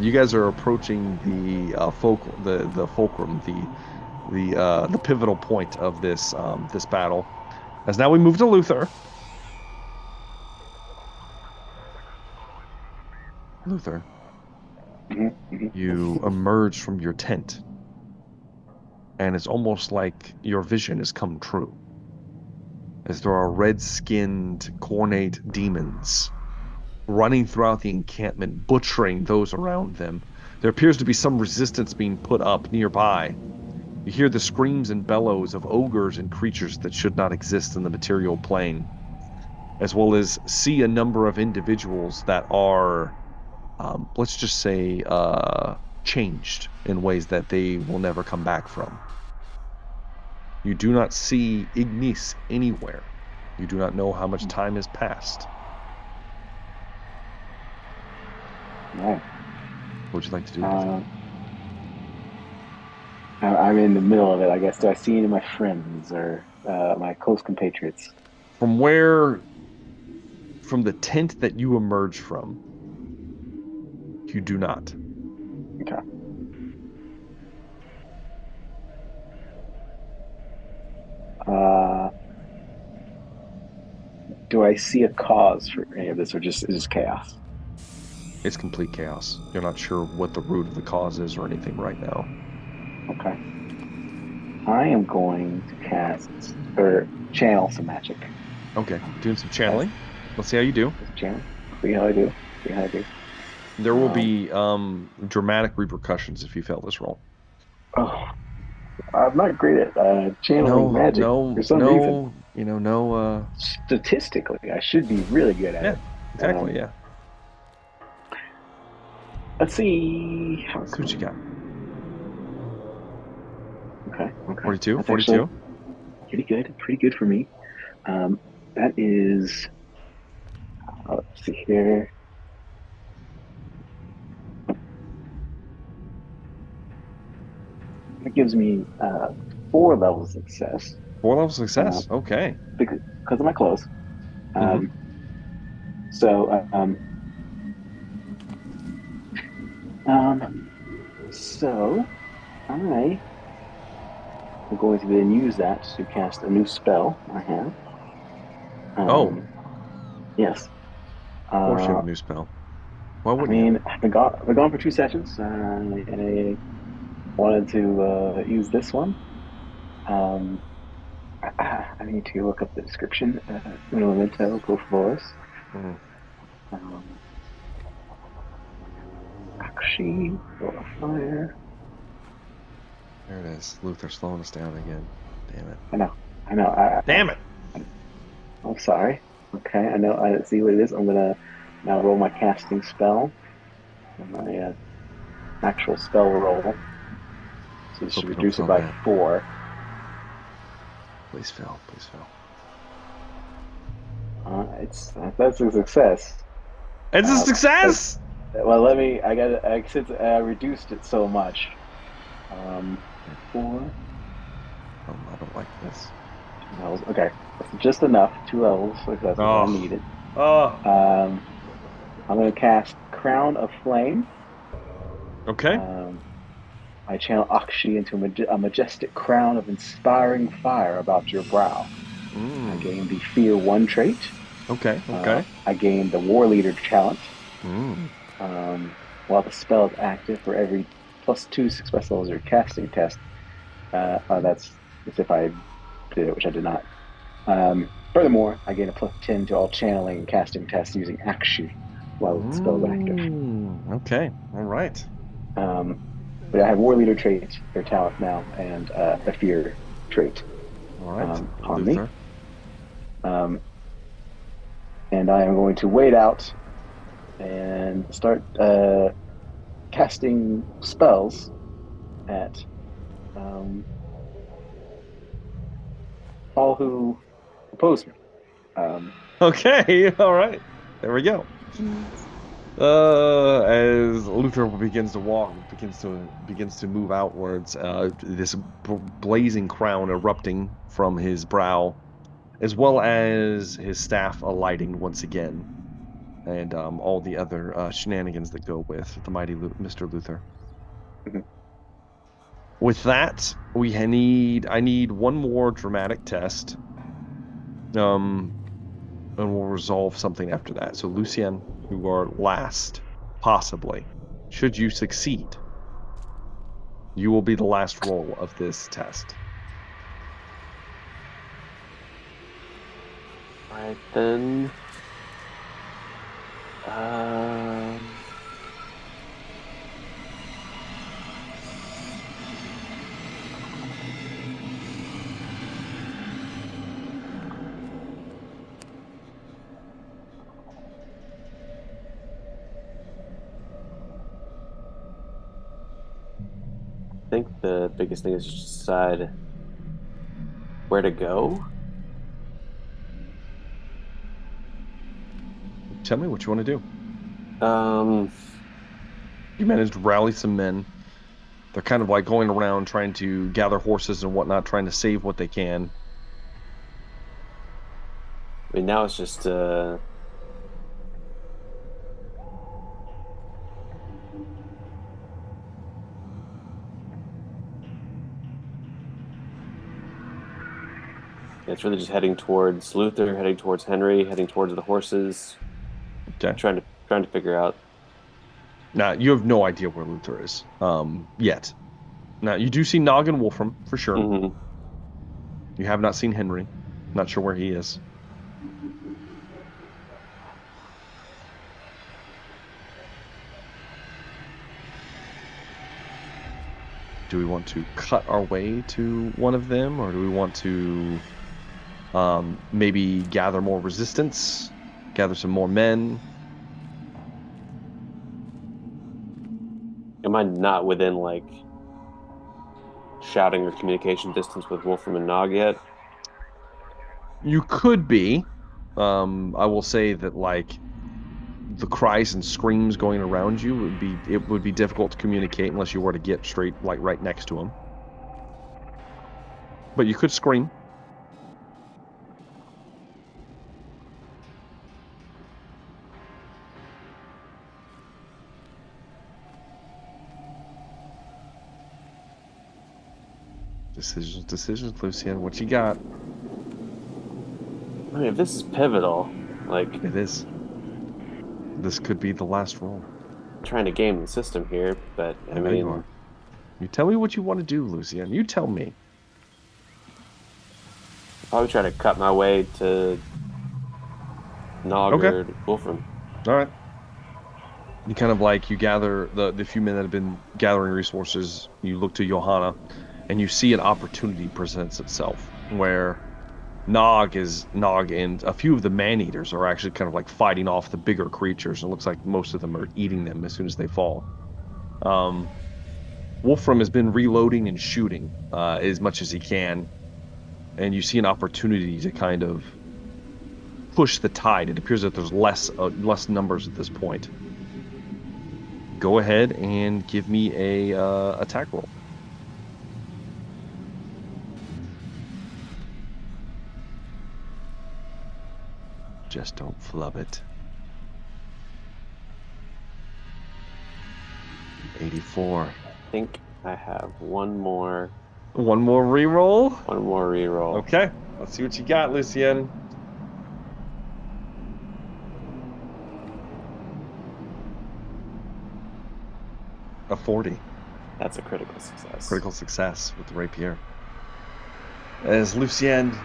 you guys are approaching the fulcrum, the pivotal point of this battle. As now we move to Luther. Luther, you emerge from your tent, and it's almost like your vision has come true, as there are red-skinned, cornate demons running throughout the encampment, butchering those around them. There appears to be some resistance being put up nearby. You hear the screams and bellows of ogres and creatures that should not exist in the material plane, as well as see a number of individuals that are, let's just say, changed in ways that they will never come back from. You do not see Ignis anywhere. You do not know how much time has passed. Right. What would you like to do? I'm in the middle of it, I guess. Do I see any of my friends or my close compatriots? From the tent that you emerge from, you do not. Okay. do I see a cause for any of this, or just is chaos? It's complete chaos. You're not sure what the root of the cause is or anything right now. Okay. I am going to cast or channel some magic. Okay, doing some channeling. Let's see how you do. Just channel. See how I do. See how I do. There will be dramatic repercussions if you fail this roll. Oh, I'm not great at channeling No, magic for no, some reason. no, no, Statistically, I should be really good at yeah, it. exactly, yeah. Let's see how it See what you goes. got. Okay, okay. 42, That's 42. actually pretty good. Pretty good for me. That is. Let's see here. That gives me 4 levels of success. 4 levels of Uh, success. Okay. because of my clothes. Mm-hmm. So, so I am going to then use that to cast a new spell I have. Oh, Yes. of course you have Uh, a new spell. Why I wouldn't you? mean, I've been gone for 2 sessions, and I wanted to use this one. Um, I need to look up the description. Un momento, por favor. Mm, Um, Akshi, or a fire. there it is. Luther slowing us down again. Damn it. I know, I know. Damn it. I'm sorry. Okay, I know. I see what it is. I'm gonna now roll my casting spell and my actual spell roll. So this should Hope you don't reduce it feel by bad. 4. Please fail. Please fail. That's a success. It's a But success! well, let me. Since I reduced it so much. 4 I don't like this. levels. Okay, that's just enough. 2 levels. Like that's what I Oh. needed. Oh. Um, I'm gonna cast Crown of Flame. Okay. Um, I channel Akshi into a majestic crown of inspiring fire about your brow. I Mm. gain the Fear 1 trait. Okay. Okay. I gain the War Leader talent. Mm. While the spell is active for every +2 success levels or casting test. That's if I did it, which I did not. Furthermore, I gain a +10 to all channeling and casting tests using Akshi while the spell is active. Okay. All right. Um, but I have War Leader trait or talent now, and a Fear trait All right. on me. Luther. Um, and I am going to wait out and start casting spells at all who oppose me. Okay. All right. There we go. As Luther begins to walk, begins to move outwards, this blazing crown erupting from his brow, as well as his staff alighting once again, and all the other shenanigans that go with the mighty Mr. Luther. Mhm. With that, I need one more dramatic test, and we'll resolve something after that. So, Lucien, you are last, possibly. Should you succeed, you will be the last roll of this test. All right, then. Um, I think the biggest thing is just decide where to go. Tell me what you want to do. Um, You managed to rally some men. They're kind of like going around trying to gather horses and whatnot, trying to save what they can. I mean, now it's just It's really just heading towards Luther, heading towards Henry, heading towards the horses. Okay. Trying to figure out. Now, you have no idea where Luther is yet. Now, you do see Nog and Wolfram, for sure. Mm-hmm. You have not seen Henry. Not sure where he is. Do we want to cut our way to one of them, or do we want to maybe gather more resistance, gather some more men? Am I not within like shouting or communication distance with Wolfram and Nog yet? You could be. I will say that like the cries and screams going around you would be difficult to communicate unless you were to get straight like right next to him. But you could scream. Decisions, Lucian. What you got? I mean, if this is pivotal, like It is. This could be the last roll. trying to game the system here, but I know you mean, are. You tell me what you want to do, Lucian. You tell me. I'll probably try to cut my way to Nog Okay. or Wolfram. All right. You kind of like you gather the few men that have been gathering resources. You look to Johanna, and you see an opportunity presents itself where Nog and a few of the man-eaters are actually kind of like fighting off the bigger creatures. It looks like most of them are eating them as soon as they fall. Wolfram has been reloading and shooting as much as he can, and you see an opportunity to kind of push the tide. It appears that there's less numbers at this point. Go ahead and give me a attack roll. Just don't flub it. 84. I think I have one more One more reroll. reroll. Okay, let's see what you got, Lucien. A 40. That's a critical success. Critical success with the rapier. As Lucien,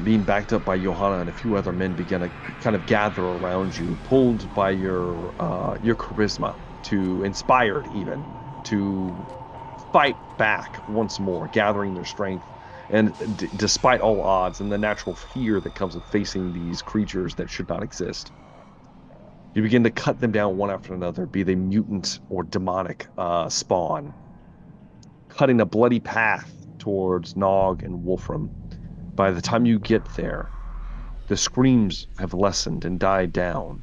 being backed up by Johanna and a few other men, begin to kind of gather around you, pulled by your charisma, inspired even to fight back once more, gathering their strength. And despite all odds and the natural fear that comes with facing these creatures that should not exist, you begin to cut them down one after another, be they mutant or demonic spawn, cutting a bloody path towards Nog and Wolfram. By the time you get there, the screams have lessened and died down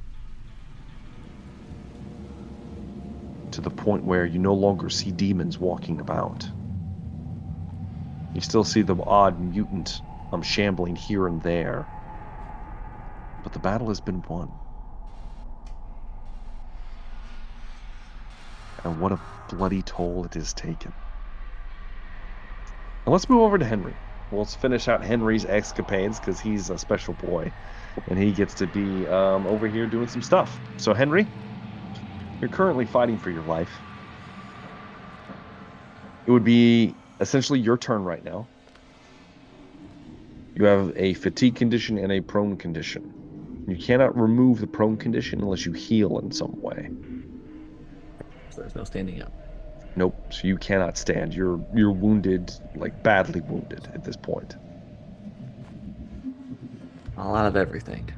to the point where you no longer see demons walking about. You still see the odd mutant shambling here and there, but the battle has been won. And what a bloody toll it has taken. And let's move over to Henry. Let's finish out Henry's escapades because he's a special boy. And he gets to be over here doing some stuff. So Henry, you're currently fighting for your life. It would be essentially your turn right now. You have a fatigue condition and a prone condition. You cannot remove the prone condition unless you heal in some way. So there's no standing up. Nope. So you cannot stand. You're wounded, like badly wounded at this point. A lot of everything.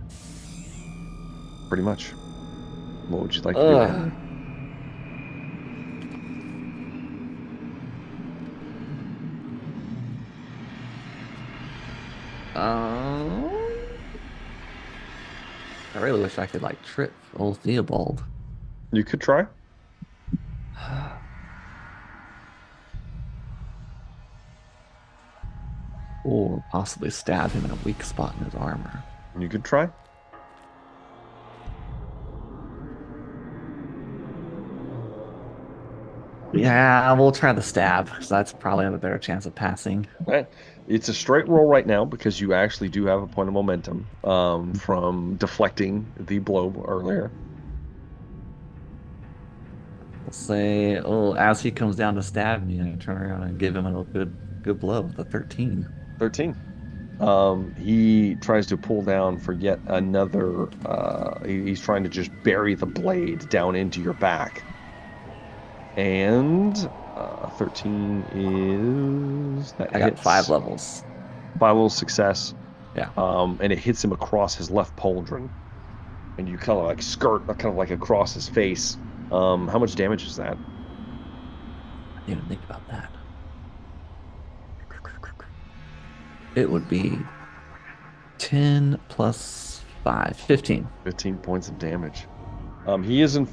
Pretty much. What would you like to do? Henry? I really wish I could like trip old Theobald. You could try. Or possibly stab him in a weak spot in his armor. You could try. Yeah, we'll try the stab. So that's probably a better chance of passing. Right. It's a straight roll right now because you actually do have a point of momentum from deflecting the blow earlier. We'll say, oh, as he comes down to stab me, I turn around and give him a good blow with a 13. 13. He tries to pull down for yet another. He's trying to just bury the blade down into your back. And 13 is that I got hits. 5 levels. 5 little success. Yeah. And it hits him across his left pauldron. And you kind of like skirt, kind of like across his face. How much damage is that? I didn't even think about that. It would be 10 plus 5, 15. 15 points of damage. He is in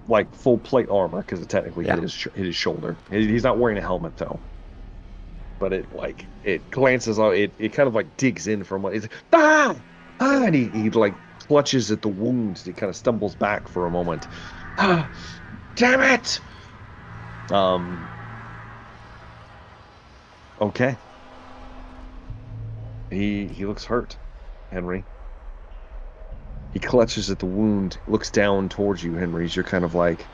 like full plate armor because it technically hit his shoulder. He's not wearing a helmet though. But it glances out. It kind of like digs in from what. It's like, and he like clutches at the wound. He kind of stumbles back for a moment. Damn it! Okay. He looks hurt, Henry. He clutches at the wound, looks down towards you, Henry. You're kind of like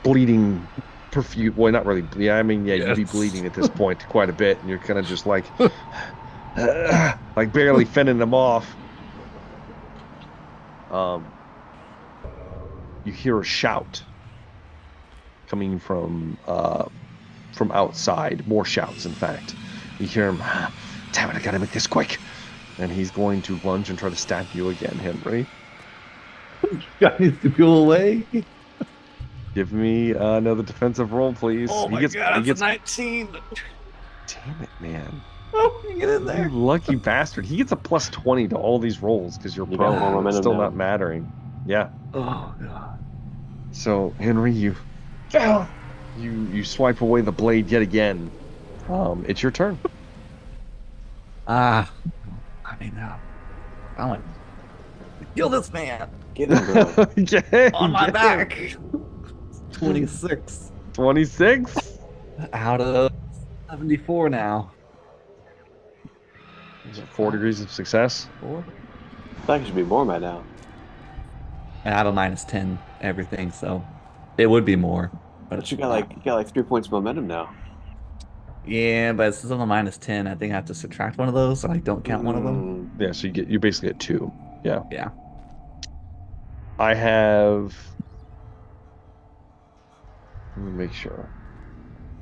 bleeding profuse. Well, not really. Yeah, I mean, yeah, you'd be bleeding at this point quite a bit, and you're kind of just like barely fending them off. You hear a shout coming from outside. More shouts, in fact. You hear him. Damn it! I gotta make this quick. And he's going to lunge and try to stab you again, Henry. Guys, to go away. Give me another defensive roll, please. Oh my god, he gets 19. Damn it, man. Oh, get in there. You lucky bastard. He gets a plus 20 to all these rolls because you're You got more prone. It's momentum still now. not mattering. Yeah. Oh god. So, Henry, you swipe away the blade yet again. It's your turn. I mean, I want to kill this man. Get him, bro. Yeah, On my yeah. back. 26 26? out of 74 now. 4 degrees of success. 4? I think it should be more by now. And I have a minus 10 everything, so it would be more. But you got like 3 points of momentum now. Yeah, but since I'm a minus 10, I think I have to subtract one of those, so I don't count one of them. Yeah, so you basically get 2. Yeah. Yeah. I have. Let me make sure.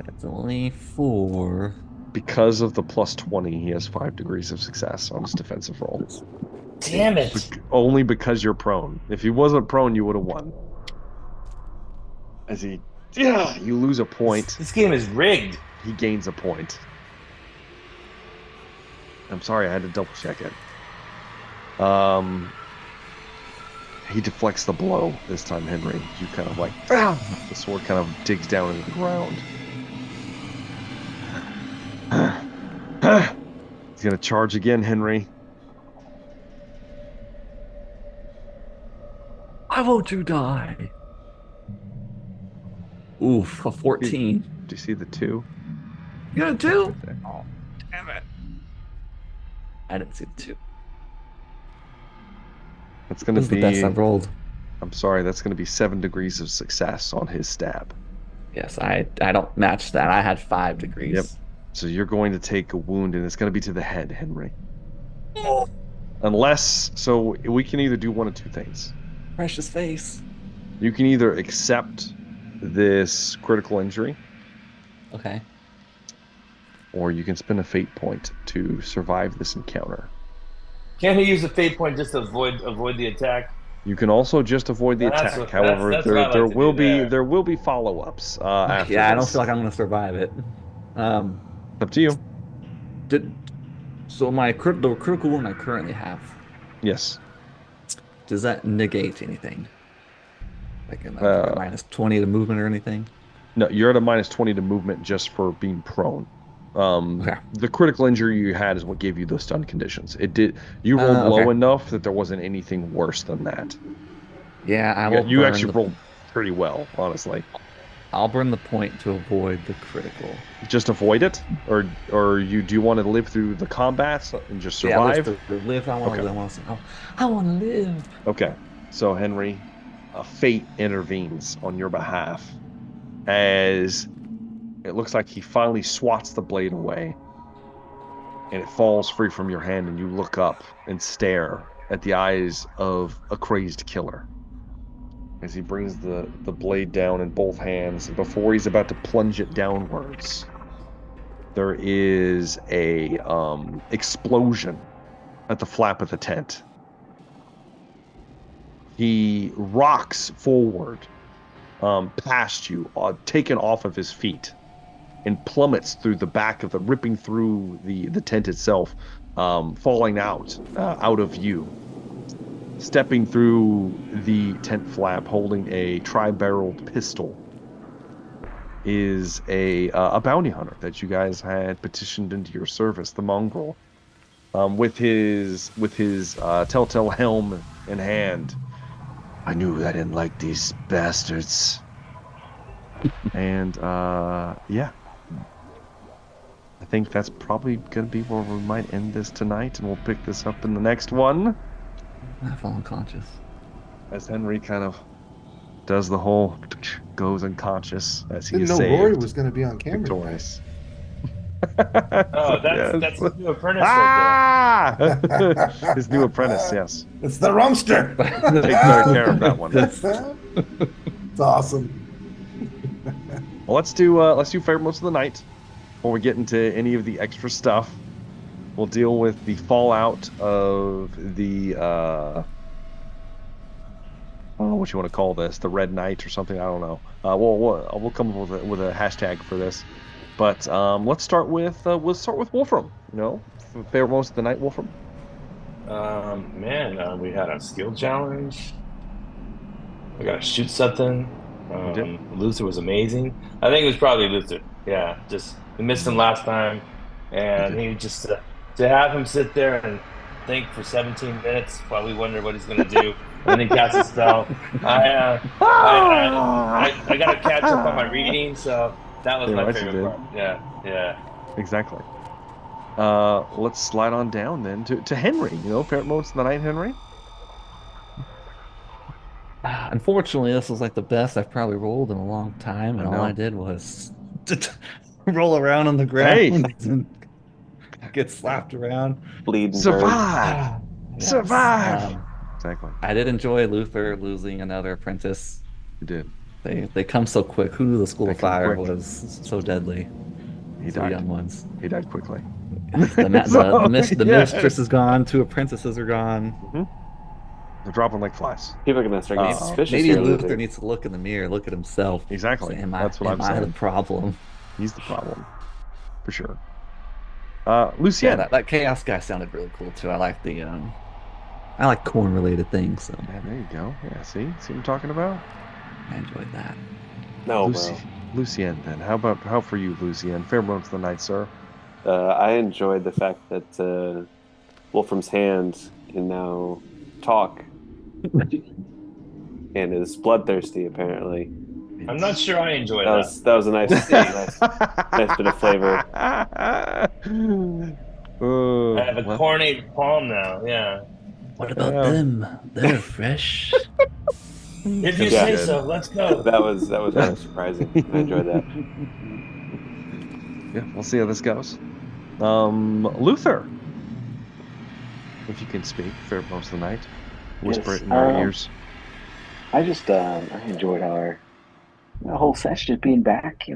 That's only 4. Because of the plus 20, he has 5 degrees of success on his defensive roll. Damn it! Only because you're prone. If he wasn't prone, you would have won. You lose a point. This game is rigged. He gains a point. I'm sorry, I had to double check it. He deflects the blow this time, Henry. You kind of like, the sword kind of digs down into the ground. He's gonna charge again, Henry. Why won't you die? Oof, a 14. Do you see the 2? You got a 2? Oh, damn it. I didn't see the 2. That's gonna This is be. the best I've rolled. I'm sorry, that's gonna be 7 degrees of success on his stab. Yes, I don't match that. I had 5 degrees. Yep. So you're going to take a wound, and it's going to be to the head, Henry. So we can either do one of two things. Precious face. You can either accept this critical injury, Okay. or you can spend a fate point to survive this encounter. Can't he use a fate point just to avoid the attack? You can also just avoid the That's attack. what- However, that's what I like there to will do be there. follow-ups after Yeah, I don't this. feel like I'm going to survive it. Up to you. So the critical wound I currently have, Yes. does that negate anything? Like am I at minus 20 to movement or anything? No, you're at a minus 20 to movement just for being prone. Okay. The critical injury you had is what gave you those stun conditions. You rolled low enough that there wasn't anything worse than that. Yeah, I will. You actually rolled pretty well, honestly. I'll burn the point to avoid the critical. Just avoid it, or do you want to live through the combat and just Yeah, survive? live. I want to Okay. live. I want to live. Okay. So Henry, fate intervenes on your behalf as it looks like he finally swats the blade away, and it falls free from your hand, and you look up and stare at the eyes of a crazed killer as he brings the blade down in both hands. And before he's about to plunge it downwards, there is a explosion at the flap of the tent. He rocks forward past you, taken off of his feet, and plummets through the back of ripping through the tent itself, falling out of view. Stepping through the tent flap, holding a tri-barreled pistol, is a bounty hunter that you guys had petitioned into your service, the mongrel, with his telltale helm in hand. I knew I didn't like these bastards. And yeah, I think that's probably gonna be where we might end this tonight, and we'll pick this up in the next one. I fall unconscious. As Henry kind of does the whole goes unconscious as he Didn't is know saved. Rory was going to be on camera. Victorious. Oh, Yes. that's his new apprentice right Ah! His new apprentice, yes. It's the rumster. Take better care of that one. It's awesome. Well, let's do favorite moments of the night before we get into any of the extra stuff. We'll deal with the fallout of the I don't know what you want to call this, the Red Knight or something. I don't know. We'll come up with a hashtag for this. But let's start with Wolfram. You know, favorite moments of the night, Wolfram. We had a skill challenge. I got to shoot something. Luther was amazing. I think it was probably Luther. Yeah, just we missed him last time, and he just to have him sit there and think for 17 minutes while we wonder what he's going to do, and then he casts a spell. I got to catch up on my reading, so that was my favorite part. Yeah. Exactly. Let's slide on down then to Henry. You know, favorite moments of the night, Henry. Unfortunately, this was like the best I've probably rolled in a long time, and all I did was roll around on the ground and get slapped around. Bleed. Survive! Yes. Survive! Exactly. I did enjoy Luther losing another apprentice. You did. They come so quick. Who knew the School They of come Fire quick. was so deadly? He The died. young ones. He died quickly. The mistress is gone. 2 apprentices are gone. Mm-hmm. They're dropping like flies. People are gonna start getting suspicious. Maybe here, Luther needs to look in the mirror, look at himself. Exactly. Say, That's what I'm am I the saying. problem? He's the problem, for sure. Yeah, Lucien. that chaos guy sounded really cool too. I like the I like corn related things, so Yeah, there you go. Yeah, see what I'm talking about? I enjoyed that. No, Lucien, then. How for you, Lucien? Fair moments of the night, sir. I enjoyed the fact that Wolfram's hand can now talk and is bloodthirsty. Apparently, I'm not sure I enjoyed that was a nice bit of flavor. I have a cornate palm now. Yeah. What about them? They're fresh. If you Yeah. say so, let's go. That was rather surprising. I enjoyed that. Yeah, we'll see how this goes. Luther, if you can speak, fair moments of the night. Whisper Yes, it in our ears. I just I enjoyed our whole session just being back,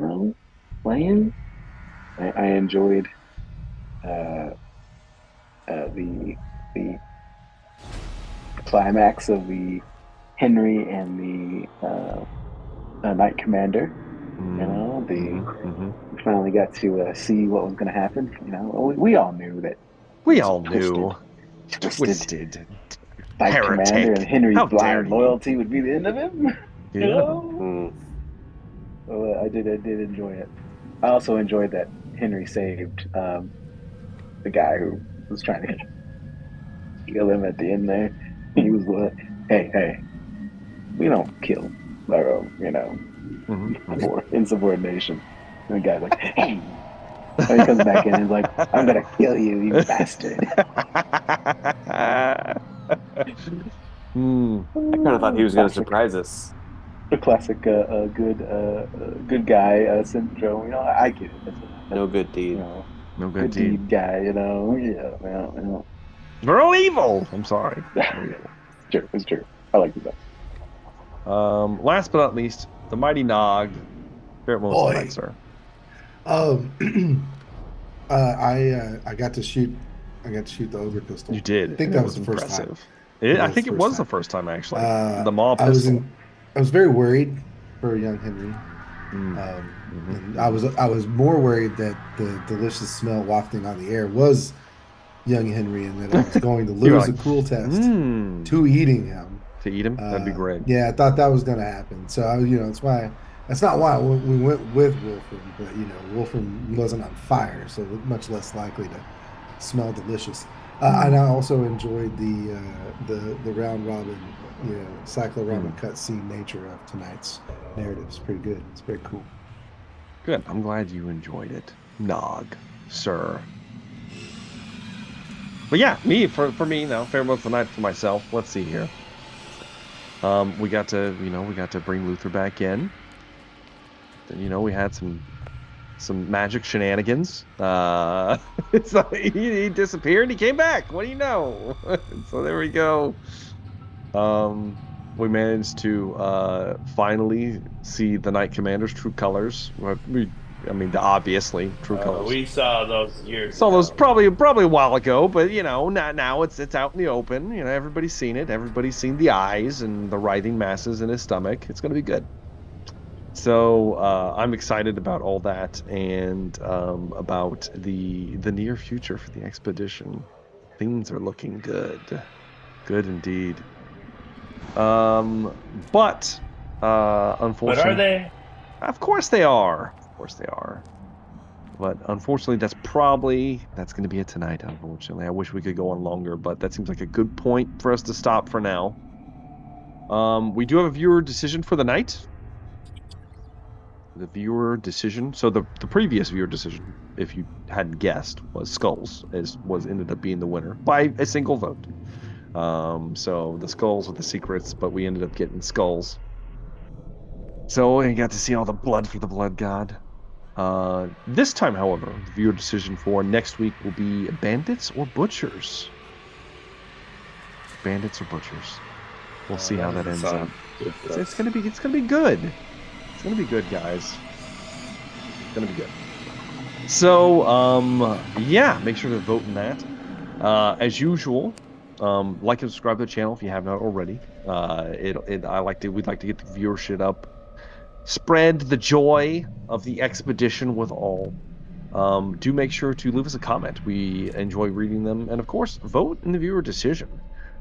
playing. I enjoyed the climax of the Henry and the Knight Commander. We finally got to see what was going to happen. We all knew that. We all knew. Twisted. Knight Heretic. Commander and Henry's How dare blind you. loyalty would be the end of him. Yeah. So I did enjoy it. I also enjoyed that Henry saved the guy who was trying to kill him at the end there. He was like, hey, we don't kill Burrow, for insubordination. And the guy's like, hey. And he comes back in and is like, I'm gonna kill you, you bastard. I kind of thought he was going to surprise us. The classic good guy syndrome. I get it. That's No good deed. No good deed guy. Yeah. We're all evil. I'm sorry. It's true. I like that. Last but not least, the mighty Nog. Favorite moments of the night, sir. I got to shoot. I got to shoot the ogre pistol. You did. I think that was the first time. I think it was the first time actually. The maw I pistol. was very worried for young Henry. And I was more worried that the delicious smell wafting on the air was young Henry, and that I was going to lose a cool test to eating him. To eat him? That'd be great. Yeah, I thought that was going to happen. So that's not why we went with Wolfram, but Wolfram wasn't on fire, so much less likely to smell delicious. And I also enjoyed the round robin, cyclo-robin cutscene nature of tonight's narrative. It's pretty good. It's very cool. Good. I'm glad you enjoyed it, Nog, sir. But yeah, for me now, favorite moment of the night for myself. Let's see here. We got to bring Luther back in. We had some magic shenanigans. So he disappeared and he came back. What do you know? So there we go. We managed to finally see the Knight Commander's true colors. Obviously true colors. We saw those years. Saw those probably a while ago, but now it's out in the open. Everybody's seen it. Everybody's seen the eyes and the writhing masses in his stomach. It's gonna be good. So I'm excited about all that and about the near future for the expedition. Things are looking good. Good indeed. But unfortunately, But are they? Of course they are. Of course they are. But unfortunately, that's going to be it tonight. Unfortunately, I wish we could go on longer, but that seems like a good point for us to stop for now. We do have a viewer decision for the night. The viewer decision. So the previous viewer decision, if you hadn't guessed, was Skulls. Ended up being the winner by a single vote. So the Skulls with the secrets, but we ended up getting Skulls. So we got to see all the blood for the Blood God. This time, however, the viewer decision for next week will be Bandits or Butchers. Bandits or Butchers. We'll see how that ends up. It's gonna be good. It's gonna be good, guys. It's gonna be good. So, make sure to vote in that. As usual, like and subscribe to the channel if you have not already. We'd like to get the viewership up. Spread the joy of the expedition with all. Do make sure to leave us a comment. We enjoy reading them, and of course, vote in the viewer decision.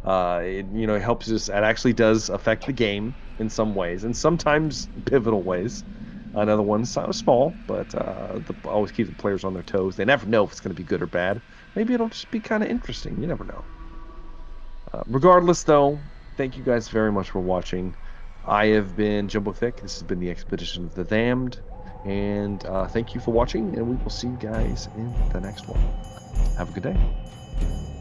It helps us. It actually does affect the game in some ways, and sometimes pivotal ways. Another one's small, but always keep the players on their toes. They never know if it's going to be good or bad. Maybe it'll just be kind of interesting. You never know. Regardless, though, thank you guys very much for watching. I have been Jumbo Thick. This has been the Expedition of the Damned. And thank you for watching, and we will see you guys in the next one. Have a good day.